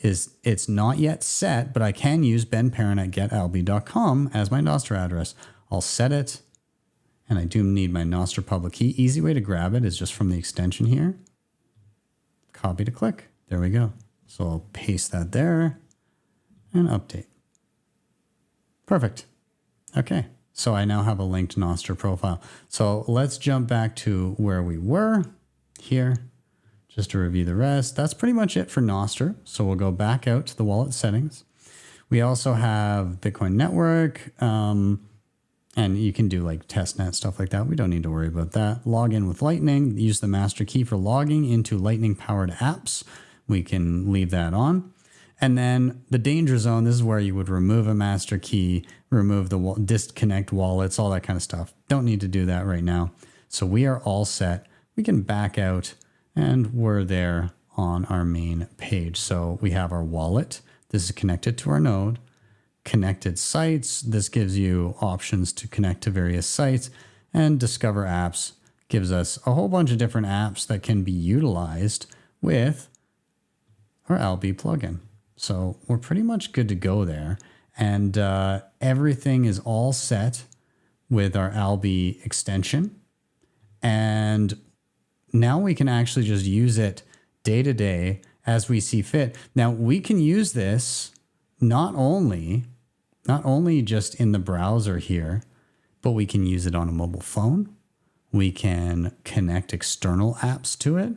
it's not yet set, but I can use benperrin at getalby.com as my Nostr address. I'll set it, and I do need my Nostr public key. Easy way to grab it is just from the extension here. Copy to click. There we go. So I'll paste that there and update. Perfect. Okay, so I now have a linked Nostr profile. So let's jump back to where we were here. Just to review the rest, that's pretty much it for Nostr. So we'll go back out to the wallet settings. We also have Bitcoin Network, and you can do like testnet, stuff like that. We don't need to worry about that. Log in with Lightning, use the master key for logging into Lightning powered apps. We can leave that on. And then the danger zone, this is where you would remove a master key, remove the disconnect wallets, all that kind of stuff. Don't need to do that right now. So we are all set. We can back out. And we're there on our main page. So we have our wallet. This is connected to our node. Connected sites. This gives you options to connect to various sites. And discover apps gives us a whole bunch of different apps that can be utilized with our Alby plugin. So we're pretty much good to go there. And everything is all set with our Alby extension. And now we can actually just use it day to day as we see fit. Now we can use this not only just in the browser here, but we can use it on a mobile phone. We can connect external apps to it.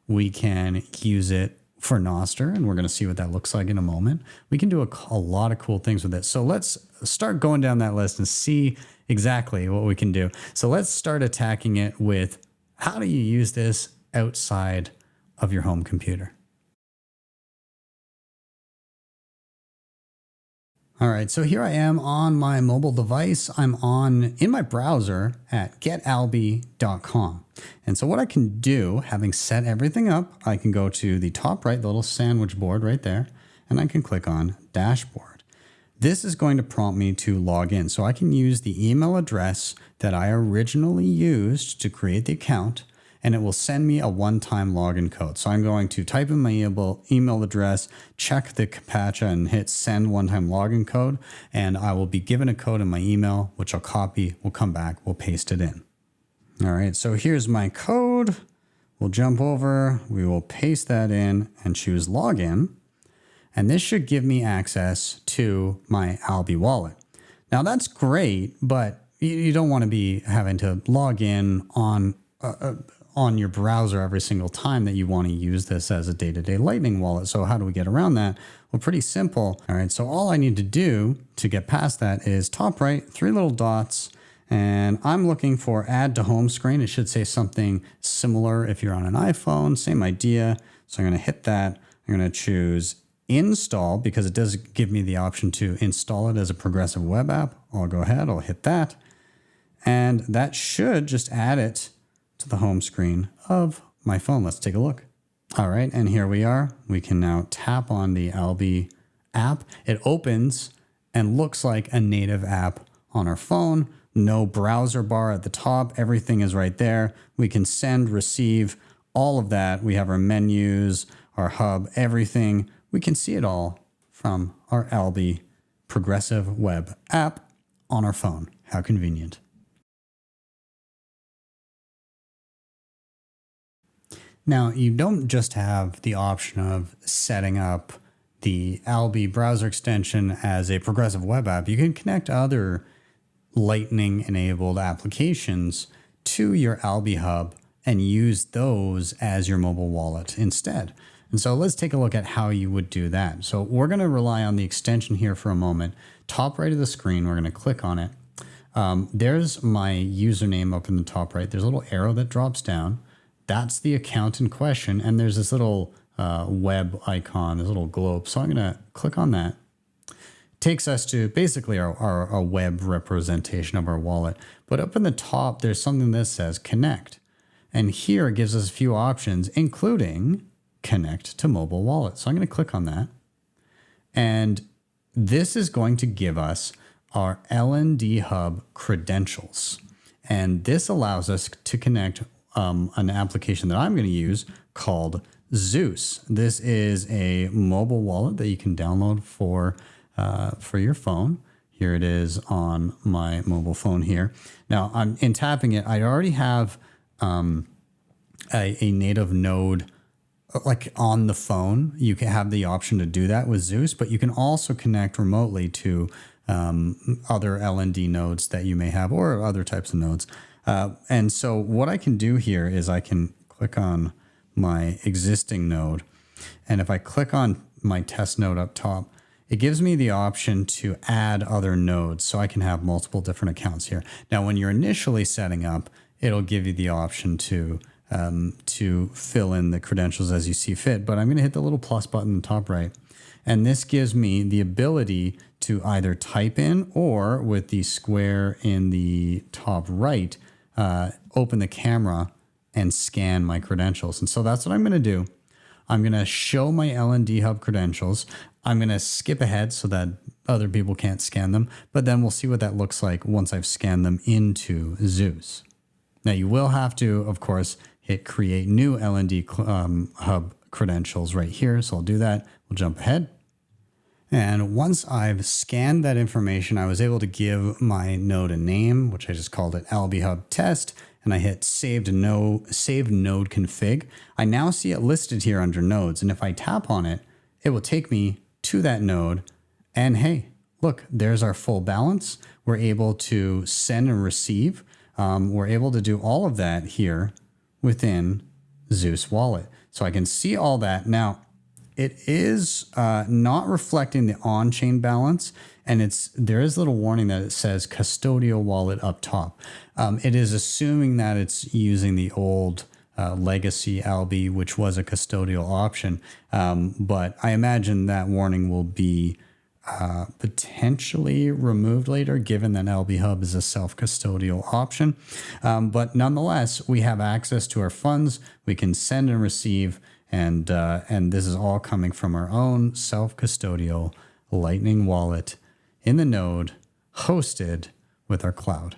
We can use it for Nostr, and we're going to see what that looks like in a moment. We can do a lot of cool things with it. So let's start going down that list and see exactly what we can do. So let's start attacking it with how do you use this outside of your home computer? All right, so here I am on my mobile device. I'm in my browser at getalby.com. And so what I can do, having set everything up, I can go to the top right, the little sandwich board right there, and I can click on Dashboard. This is going to prompt me to log in. So I can use the email address that I originally used to create the account, and it will send me a one-time login code. So I'm going to type in my email address, check the CAPTCHA, and hit send one-time login code, and I will be given a code in my email, which I'll copy, we'll come back, we'll paste it in. All right, so here's my code. We'll jump over, we will paste that in and choose login, and this should give me access to my Alby wallet. Now that's great, but you don't want to be having to log in on your browser every single time that you want to use this as a day-to-day Lightning wallet. So how do we get around that? Well, pretty simple. All right, so all I need to do to get past that is top right, 3 little dots, and I'm looking for add to home screen. It should say something similar if you're on an iPhone, same idea. So I'm going to hit that. I'm going to choose install because it does give me the option to install it as a progressive web app. I'll go ahead, I'll hit that. And that should just add it to the home screen of my phone. Let's take a look. All right, and here we are. We can now tap on the Alby app. It opens and looks like a native app on our phone. No browser bar at the top. Everything is right there. We can send, receive, all of that. We have our menus, our hub, everything. We can see it all from our Alby progressive web app on our phone. How convenient. Now, you don't just have the option of setting up the Alby browser extension as a progressive web app. You can connect other Lightning-enabled applications to your Alby Hub and use those as your mobile wallet instead. And so let's take a look at how you would do that. So we're going to rely on the extension here for a moment. Top right of the screen, we're going to click on it. There's my username up in the top right. There's a little arrow that drops down. That's the account in question. And there's this little web icon, this little globe. So I'm going to click on that. Takes us to basically our web representation of our wallet. But up in the top, there's something that says connect. And here it gives us a few options, including connect to mobile wallet. So I'm going to click on that. And this is going to give us our LND Hub credentials. And this allows us to connect an application that I'm going to use called Zeus. This is a mobile wallet that you can download for your phone. Here it is on my mobile phone here. Now, in tapping it, I already have a native node like on the phone. You can have the option to do that with Zeus, but you can also connect remotely to other LND nodes that you may have or other types of nodes. And so what I can do here is I can click on my existing node. And if I click on my test node up top, it gives me the option to add other nodes. So I can have multiple different accounts here. Now, when you're initially setting up, it'll give you the option to fill in the credentials as you see fit. But I'm going to hit the little plus button in the top right. And this gives me the ability to either type in or with the square in the top right, open the camera and scan my credentials. And so that's what I'm going to do. I'm going to show my LND Hub credentials. I'm going to skip ahead so that other people can't scan them, but then we'll see what that looks like once I've scanned them into Zeus. Now you will have to, of course, hit create new LND Hub credentials right here. So I'll do that. We'll jump ahead. And once I've scanned that information, I was able to give my node a name, which I just called it Alby Hub Test. And I hit save node config. I now see it listed here under nodes. And if I tap on it, it will take me to that node. And hey, look, there's our full balance. We're able to send and receive. We're able to do all of that here within Zeus Wallet. So I can see all that. Now, it is not reflecting the on-chain balance, and there is a little warning that it says custodial wallet up top. It is assuming that it's using the old legacy Alby, which was a custodial option, but I imagine that warning will be potentially removed later, given that Alby Hub is a self-custodial option. But nonetheless, we have access to our funds. We can send and receive, and this is all coming from our own self-custodial Lightning wallet in the node, hosted with our cloud.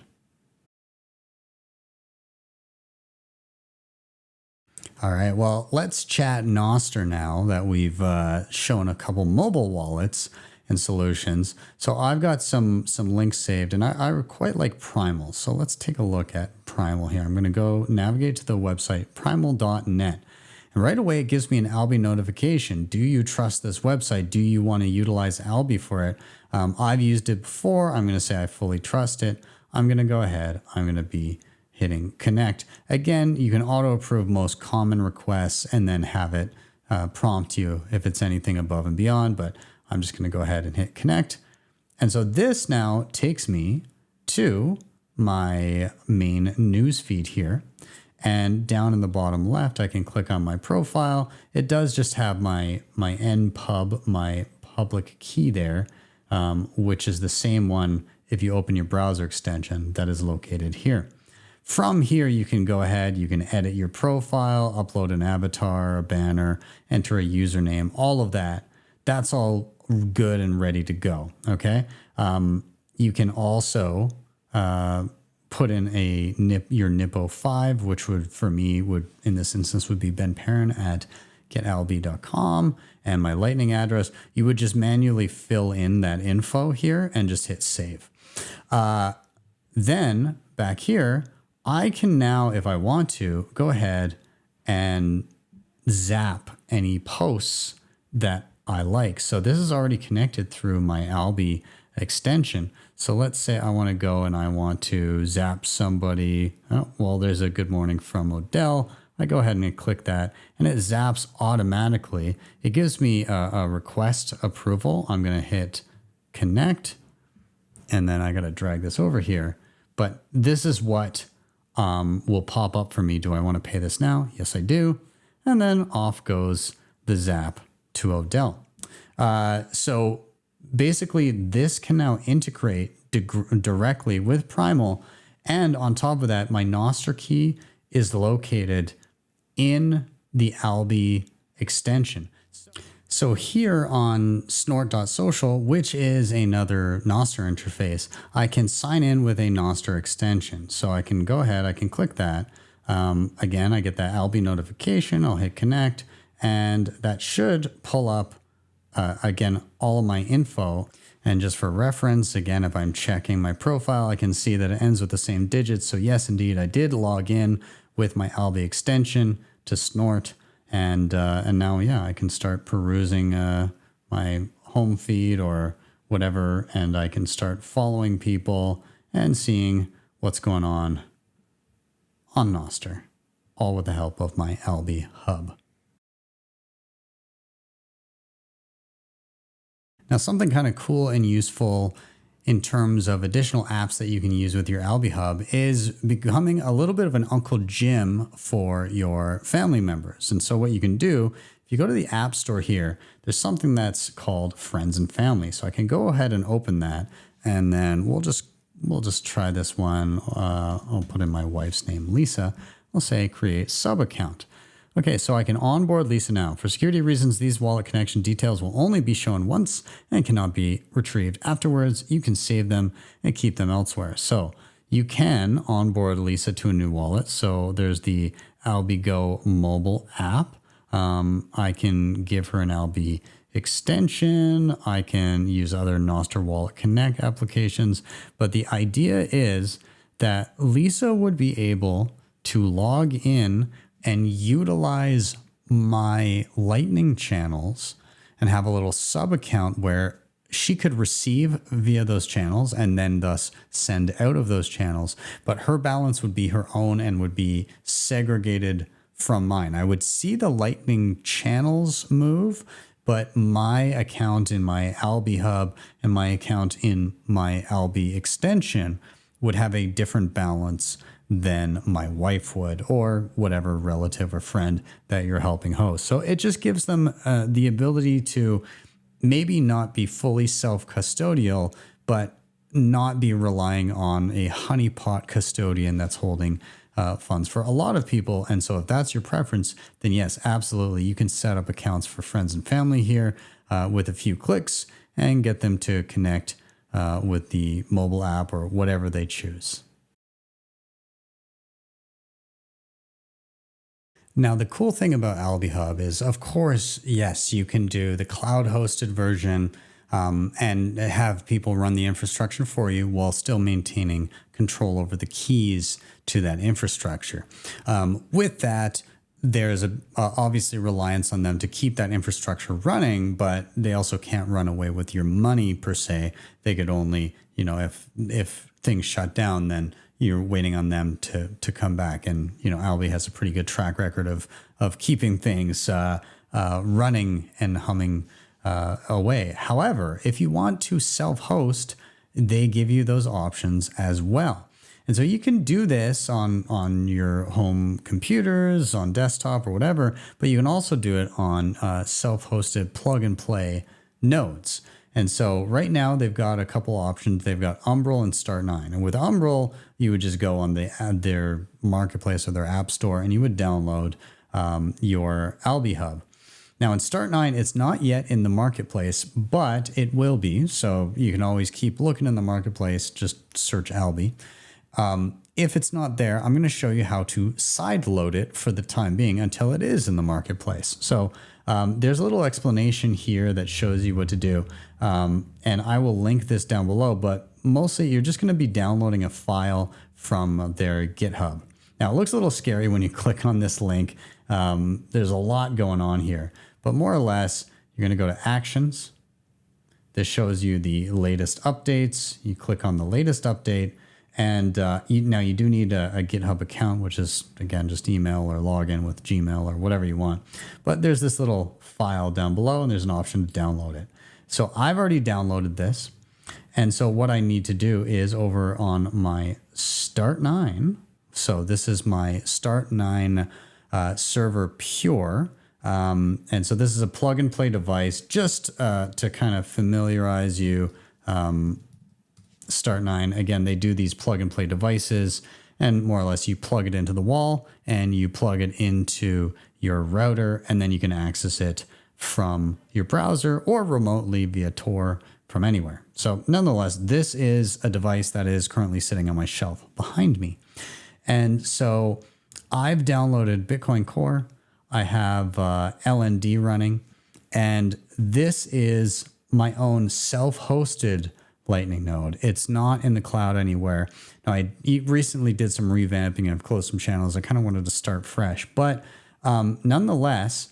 All right, well, let's chat Nostr now that we've shown a couple mobile wallets and solutions. So I've got some links saved, and I quite like Primal. So let's take a look at Primal here. I'm going to go navigate to the website primal.net. And right away, it gives me an Alby notification. Do you trust this website? Do you want to utilize Alby for it? I've used it before. I'm going to say I fully trust it. I'm going to go ahead. I'm going to be hitting connect. Again, you can auto approve most common requests and then have it prompt you if it's anything above and beyond. But I'm just going to go ahead and hit connect. And so this now takes me to my main news feed here. And down in the bottom left, I can click on my profile. It does just have my npub, my public key there, which is the same one if you open your browser extension that is located here. From here, you can go ahead, you can edit your profile, upload an avatar, a banner, enter a username, all of that. That's all good and ready to go, okay? You can also put in your NIPO5, which would, for me, in this instance, would be Ben Perrin at getalby.com, and my Lightning address. You would just manually fill in that info here and just hit save. Then back here, I can now, if I want to, go ahead and zap any posts that I like. So this is already connected through my Alby extension. So let's say I want to go and I want to zap somebody. Oh, well, there's a good morning from Odell. I go ahead and click that and it zaps automatically. It gives me a request approval. I'm going to hit connect and then I got to drag this over here. But this is what will pop up for me. Do I want to pay this now? Yes, I do. And then off goes the zap to Odell. So basically this can now integrate directly with Primal. And on top of that, my Nostr key is located in the Alby extension. So here on snort.social, which is another Nostr interface, I can sign in with a Nostr extension. So I can go ahead, I can click that. Again, I get that Alby notification. I'll hit connect. And that should pull up, again, all of my info. And just for reference, again, if I'm checking my profile, I can see that it ends with the same digits. So yes, indeed, I did log in with my Alby extension to Snort. And now, yeah, I can start perusing my home feed or whatever. And I can start following people and seeing what's going on Nostr, all with the help of my Alby Hub. Now, something kind of cool and useful in terms of additional apps that you can use with your Alby Hub is becoming a little bit of an Uncle Jim for your family members. And so what you can do, if you go to the App Store here, there's something that's called Friends and Family. So I can go ahead and open that, and then we'll just try this one. I'll put in my wife's name, Lisa. I'll say create sub account. Okay, so I can onboard Lisa now. For security reasons, these wallet connection details will only be shown once and cannot be retrieved afterwards. You can save them and keep them elsewhere. So you can onboard Lisa to a new wallet. So there's the Alby Go mobile app. I can give her an Alby extension. I can use other Nostr Wallet Connect applications. But the idea is that Lisa would be able to log in and utilize my Lightning channels and have a little sub account where she could receive via those channels and then thus send out of those channels. But her balance would be her own and would be segregated from mine. I would see the Lightning channels move, but my account in my Alby Hub and my account in my Alby extension would have a different balance than my wife would, or whatever relative or friend that you're helping host. So it just gives them the ability to maybe not be fully self-custodial, but not be relying on a honeypot custodian that's holding funds for a lot of people. And so if that's your preference, then yes, absolutely. You can set up accounts for friends and family here with a few clicks and get them to connect with the mobile app or whatever they choose. Now, the cool thing about Alby Hub is, of course, yes, you can do the cloud hosted version and have people run the infrastructure for you while still maintaining control over the keys to that infrastructure. With that, there's obviously reliance on them to keep that infrastructure running, but they also can't run away with your money per se. They could only, if things shut down, then you're waiting on them to come back. And, Alby has a pretty good track record of keeping things running and humming away. However, if you want to self-host, they give you those options as well. And so you can do this on your home computers, on desktop or whatever, but you can also do it on self-hosted plug and play nodes. And so right now they've got a couple options. They've got Umbrel and Start9. And with Umbrel, you would just go on their marketplace or their app store and you would download your Alby Hub. Now in Start9, it's not yet in the marketplace, but it will be. So you can always keep looking in the marketplace, just search Alby. If it's not there, I'm going to show you how to sideload it for the time being until it is in the marketplace. So there's a little explanation here that shows you what to do. And I will link this down below, but mostly you're just going to be downloading a file from their GitHub. Now it looks a little scary when you click on this link. There's a lot going on here, but more or less you're going to go to Actions. This shows you the latest updates. You click on the latest update. And now you do need a GitHub account, which is, again, just email or log in with Gmail or whatever you want. But there's this little file down below, and there's an option to download it. So I've already downloaded this. And so what I need to do is over on my Start9. So this is my Start9 server pure. And so this is a plug and play device just to kind of familiarize you. Start9, again, they do these plug and play devices, and more or less you plug it into the wall and you plug it into your router, and then you can access it from your browser or remotely via Tor from anywhere. So nonetheless, this is a device that is currently sitting on my shelf behind me. And so I've downloaded Bitcoin Core. I have LND running, and this is my own self-hosted Lightning node. It's not in the cloud anywhere. Now, I recently did some revamping and I've closed some channels. I kind of wanted to start fresh, but nonetheless,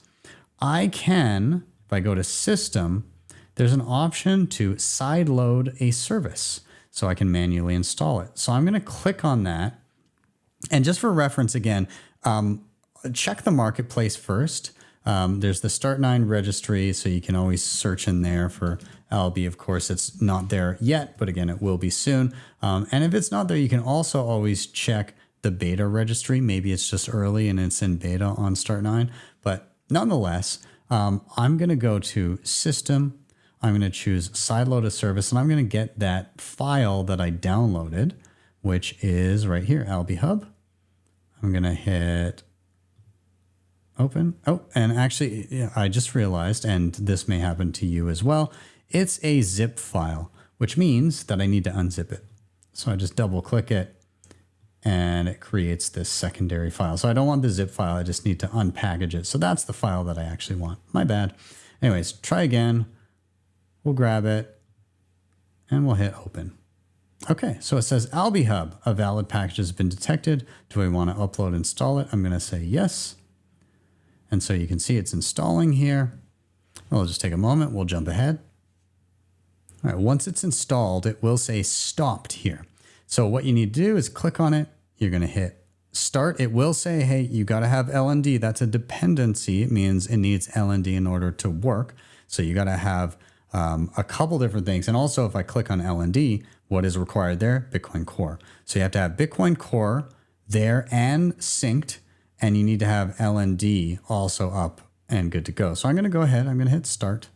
I can, if I go to System, there's an option to sideload a service, so I can manually install it. So I'm going to click on that, and just for reference again, check the marketplace first. There's the Start9 registry, so you can always search in there for Alby. Of course, it's not there yet, but again, it will be soon. And if it's not there, you can also always check the beta registry. Maybe it's just early and it's in beta on Start9. But nonetheless, I'm going to go to System. I'm going to choose Sideload a Service, and I'm going to get that file that I downloaded, which is right here, Alby Hub. I'm going to hit open. Oh, and actually, I just realized, and this may happen to you as well, it's a zip file, which means that I need to unzip it. So I just double click it and it creates this secondary file. So I don't want the zip file, I just need to unpackage it. So that's the file that I actually want. My bad. Anyways, try again. We'll grab it and we'll hit open. Okay, so it says Alby Hub, a valid package has been detected. Do I want to upload and install it? I'm going to say yes. And so you can see it's installing here. We'll just take a moment. We'll jump ahead. All right, once it's installed, it will say stopped here. So what you need to do is click on it. You're going to hit start, it will say, hey, you got to have LND. That's a dependency. It means it needs LND in order to work. So you got to have a couple different things. And also, if I click on LND, what is required there? Bitcoin Core. So you have to have Bitcoin Core there and synced, and you need to have LND also up and good to go. So I'm going to go ahead. I'm going to hit start.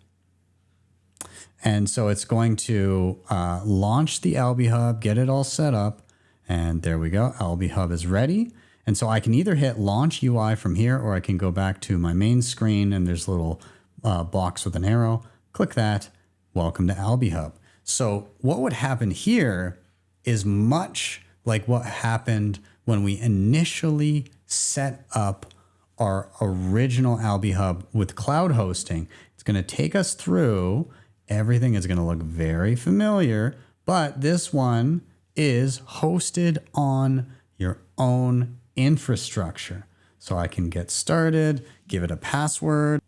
And so it's going to launch the Alby Hub, get it all set up. And there we go. Alby Hub is ready. And so I can either hit launch UI from here, or I can go back to my main screen and there's a little box with an arrow. Click that. Welcome to Alby Hub. So what would happen here is much like what happened when we initially set up our original Alby Hub with cloud hosting. It's going to take us through. Everything is going to look very familiar, but this one is hosted on your own infrastructure. So I can get started, give it a password,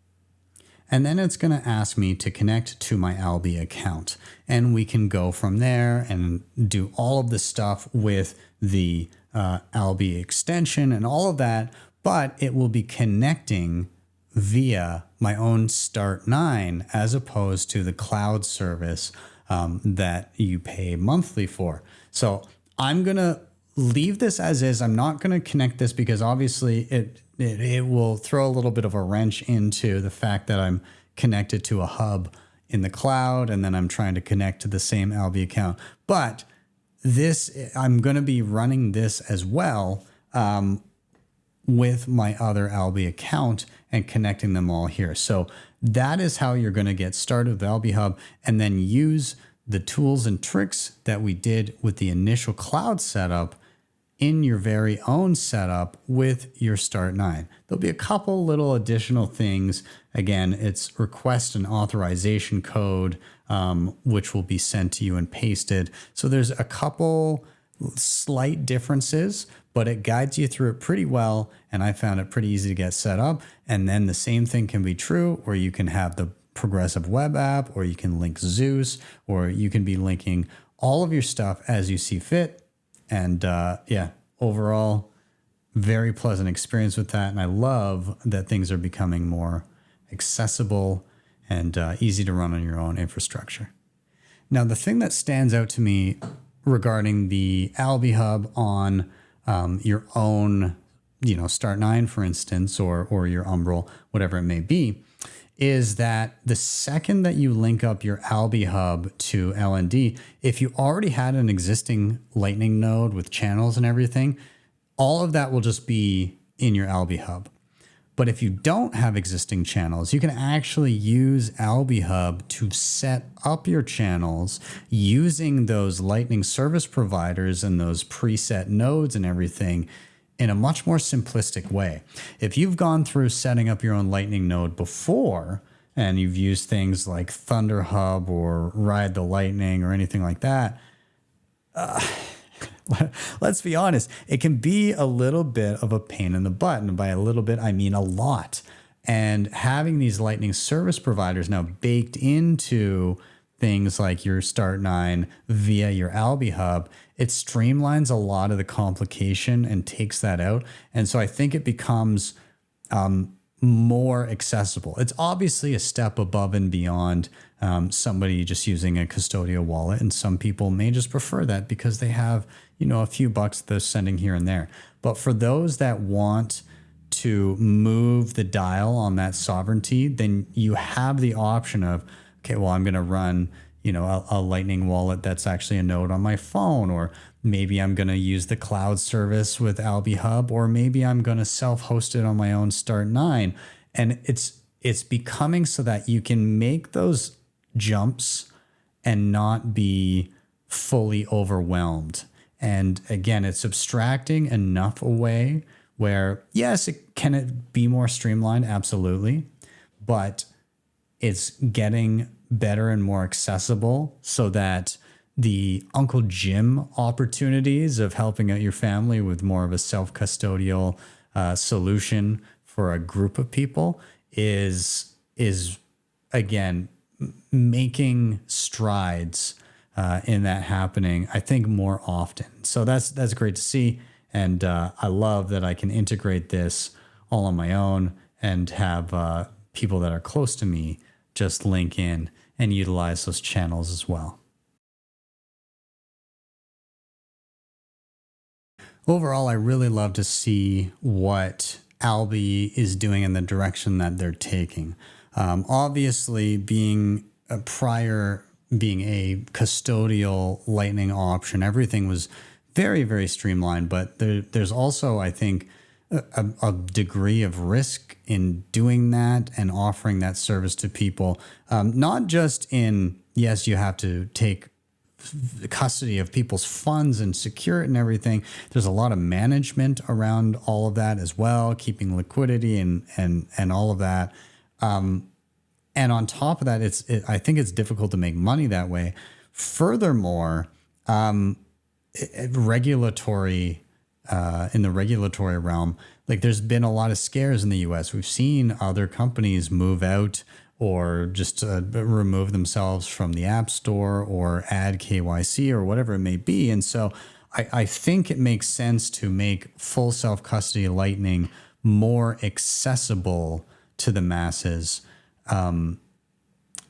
and then it's going to ask me to connect to my Alby account. And we can go from there and do all of the stuff with the Alby extension and all of that, but it will be connecting via my own Start9 as opposed to the cloud service that you pay monthly for. So I'm going to leave this as is. I'm not going to connect this because obviously it will throw a little bit of a wrench into the fact that I'm connected to a hub in the cloud and then I'm trying to connect to the same Alby account. But this, I'm going to be running this as well with my other Alby account and connecting them all here. So that is how you're going to get started with Alby Hub and then use the tools and tricks that we did with the initial cloud setup in your very own setup with your Start9. There'll be a couple little additional things. Again, it's request and authorization code, which will be sent to you and pasted. So there's a couple slight differences, but it guides you through it pretty well. And I found it pretty easy to get set up. And then the same thing can be true where you can have the progressive web app, or you can link Zeus, or you can be linking all of your stuff as you see fit. And yeah, overall, very pleasant experience with that. And I love that things are becoming more accessible and easy to run on your own infrastructure. Now, the thing that stands out to me regarding the Alby Hub on your own, Start9, for instance, or your Umbrel, whatever it may be, is that the second that you link up your Alby Hub to LND, if you already had an existing Lightning node with channels and everything, all of that will just be in your Alby Hub. But if you don't have existing channels, you can actually use Alby Hub to set up your channels using those Lightning service providers and those preset nodes and everything in a much more simplistic way. If you've gone through setting up your own Lightning node before, and you've used things like Thunder Hub or Ride the Lightning or anything like that, let's be honest, it can be a little bit of a pain in the butt. And by a little bit, I mean a lot. And having these Lightning service providers now baked into things like your Start9 via your Alby Hub, it streamlines a lot of the complication and takes that out. And so I think it becomes more accessible. It's obviously a step above and beyond somebody just using a custodial wallet. And some people may just prefer that because they have, a few bucks they're sending here and there. But for those that want to move the dial on that sovereignty, then you have the option of, okay, well, I'm going to run, a Lightning wallet that's actually a node on my phone, or maybe I'm going to use the cloud service with Alby Hub, or maybe I'm going to self-host it on my own Start9. And it's becoming so that you can make those jumps and not be fully overwhelmed. And again, it's abstracting enough away where, yes, can it be more streamlined? Absolutely. But it's getting better and more accessible so that the Uncle Jim opportunities of helping out your family with more of a self-custodial solution for a group of people is again, making strides in that happening, I think, more often. So that's great to see. And I love that I can integrate this all on my own and have people that are close to me just link in and utilize those channels as well. Overall, I really love to see what Alby is doing in the direction that they're taking. Obviously, being a custodial Lightning option, everything was very, very streamlined. But there's also, I think, a degree of risk in doing that and offering that service to people. Not just in, yes, you have to take the custody of people's funds and secure it and everything. There's a lot of management around all of that as well, keeping liquidity and all of that. And on top of that, I think it's difficult to make money that way. Furthermore, regulatory in the regulatory realm, like there's been a lot of scares in the US. We've seen other companies move out or just remove themselves from the App Store or add KYC or whatever it may be. And so I think it makes sense to make full self-custody Lightning more accessible to the masses.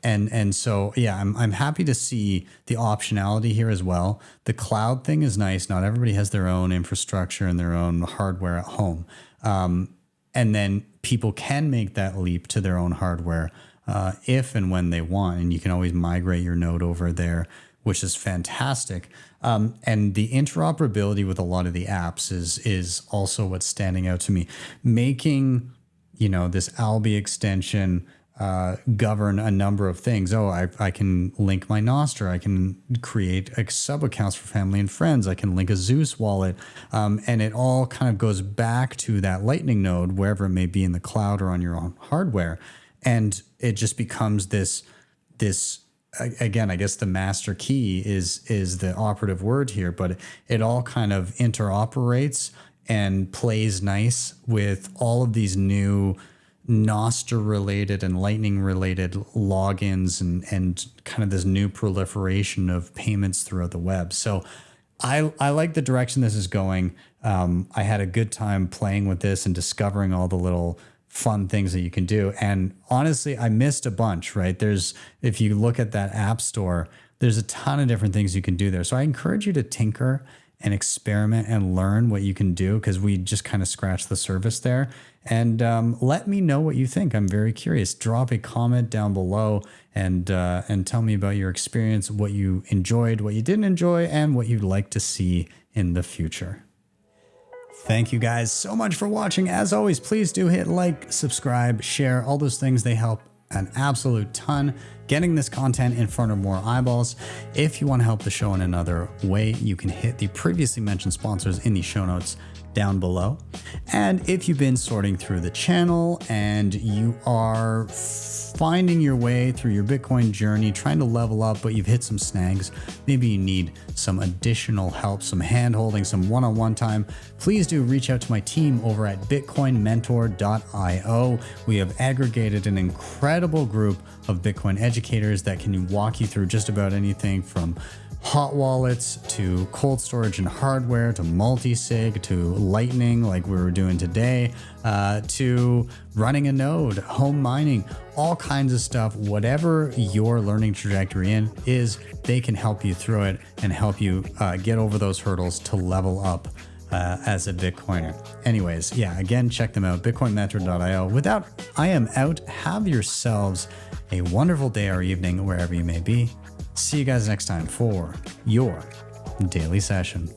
And so, yeah, I'm happy to see the optionality here as well. The cloud thing is nice. Not everybody has their own infrastructure and their own hardware at home. And then people can make that leap to their own hardware if and when they want. And you can always migrate your node over there, which is fantastic. And the interoperability with a lot of the apps is also what's standing out to me. Making, this Alby extension govern a number of things. I can link my Nostr. I can create sub accounts for family and friends. I can link a Zeus wallet. And it all kind of goes back to that Lightning node, wherever it may be in the cloud or on your own hardware. And it just becomes this, again, I guess the master key is the operative word here, but it all kind of interoperates and plays nice with all of these new Nostr related and Lightning related logins and kind of this new proliferation of payments throughout the web. So I like the direction this is going. I had a good time playing with this and discovering all the little fun things that you can do. And honestly, I missed a bunch, right? If you look at that app store, there's a ton of different things you can do there. So I encourage you to tinker and experiment and learn what you can do, because we just kind of scratched the surface there. And let me know what you think. I'm very curious. Drop a comment down below and tell me about your experience, what you enjoyed, what you didn't enjoy, and what you'd like to see in the future. Thank you guys so much for watching. As always, please do hit like, subscribe, share, all those things. They help an absolute ton getting this content in front of more eyeballs. If you want to help the show in another way, you can hit the previously mentioned sponsors in the show notes down below. And if you've been sorting through the channel and you are finding your way through your Bitcoin journey, trying to level up, but you've hit some snags, maybe you need some additional help, some hand-holding, some one-on-one time, please do reach out to my team over at bitcoinmentor.io. We have aggregated an incredible group of Bitcoin educators that can walk you through just about anything from hot wallets to cold storage and hardware to multisig to Lightning like we were doing today, to running a node, home mining, all kinds of stuff. Whatever your learning trajectory is, they can help you through it and help you get over those hurdles to level up as a Bitcoiner. Anyways, yeah, again, check them out, bitcoinmentor.io. Without I am out, have yourselves a wonderful day or evening wherever you may be. See you guys next time for your daily session.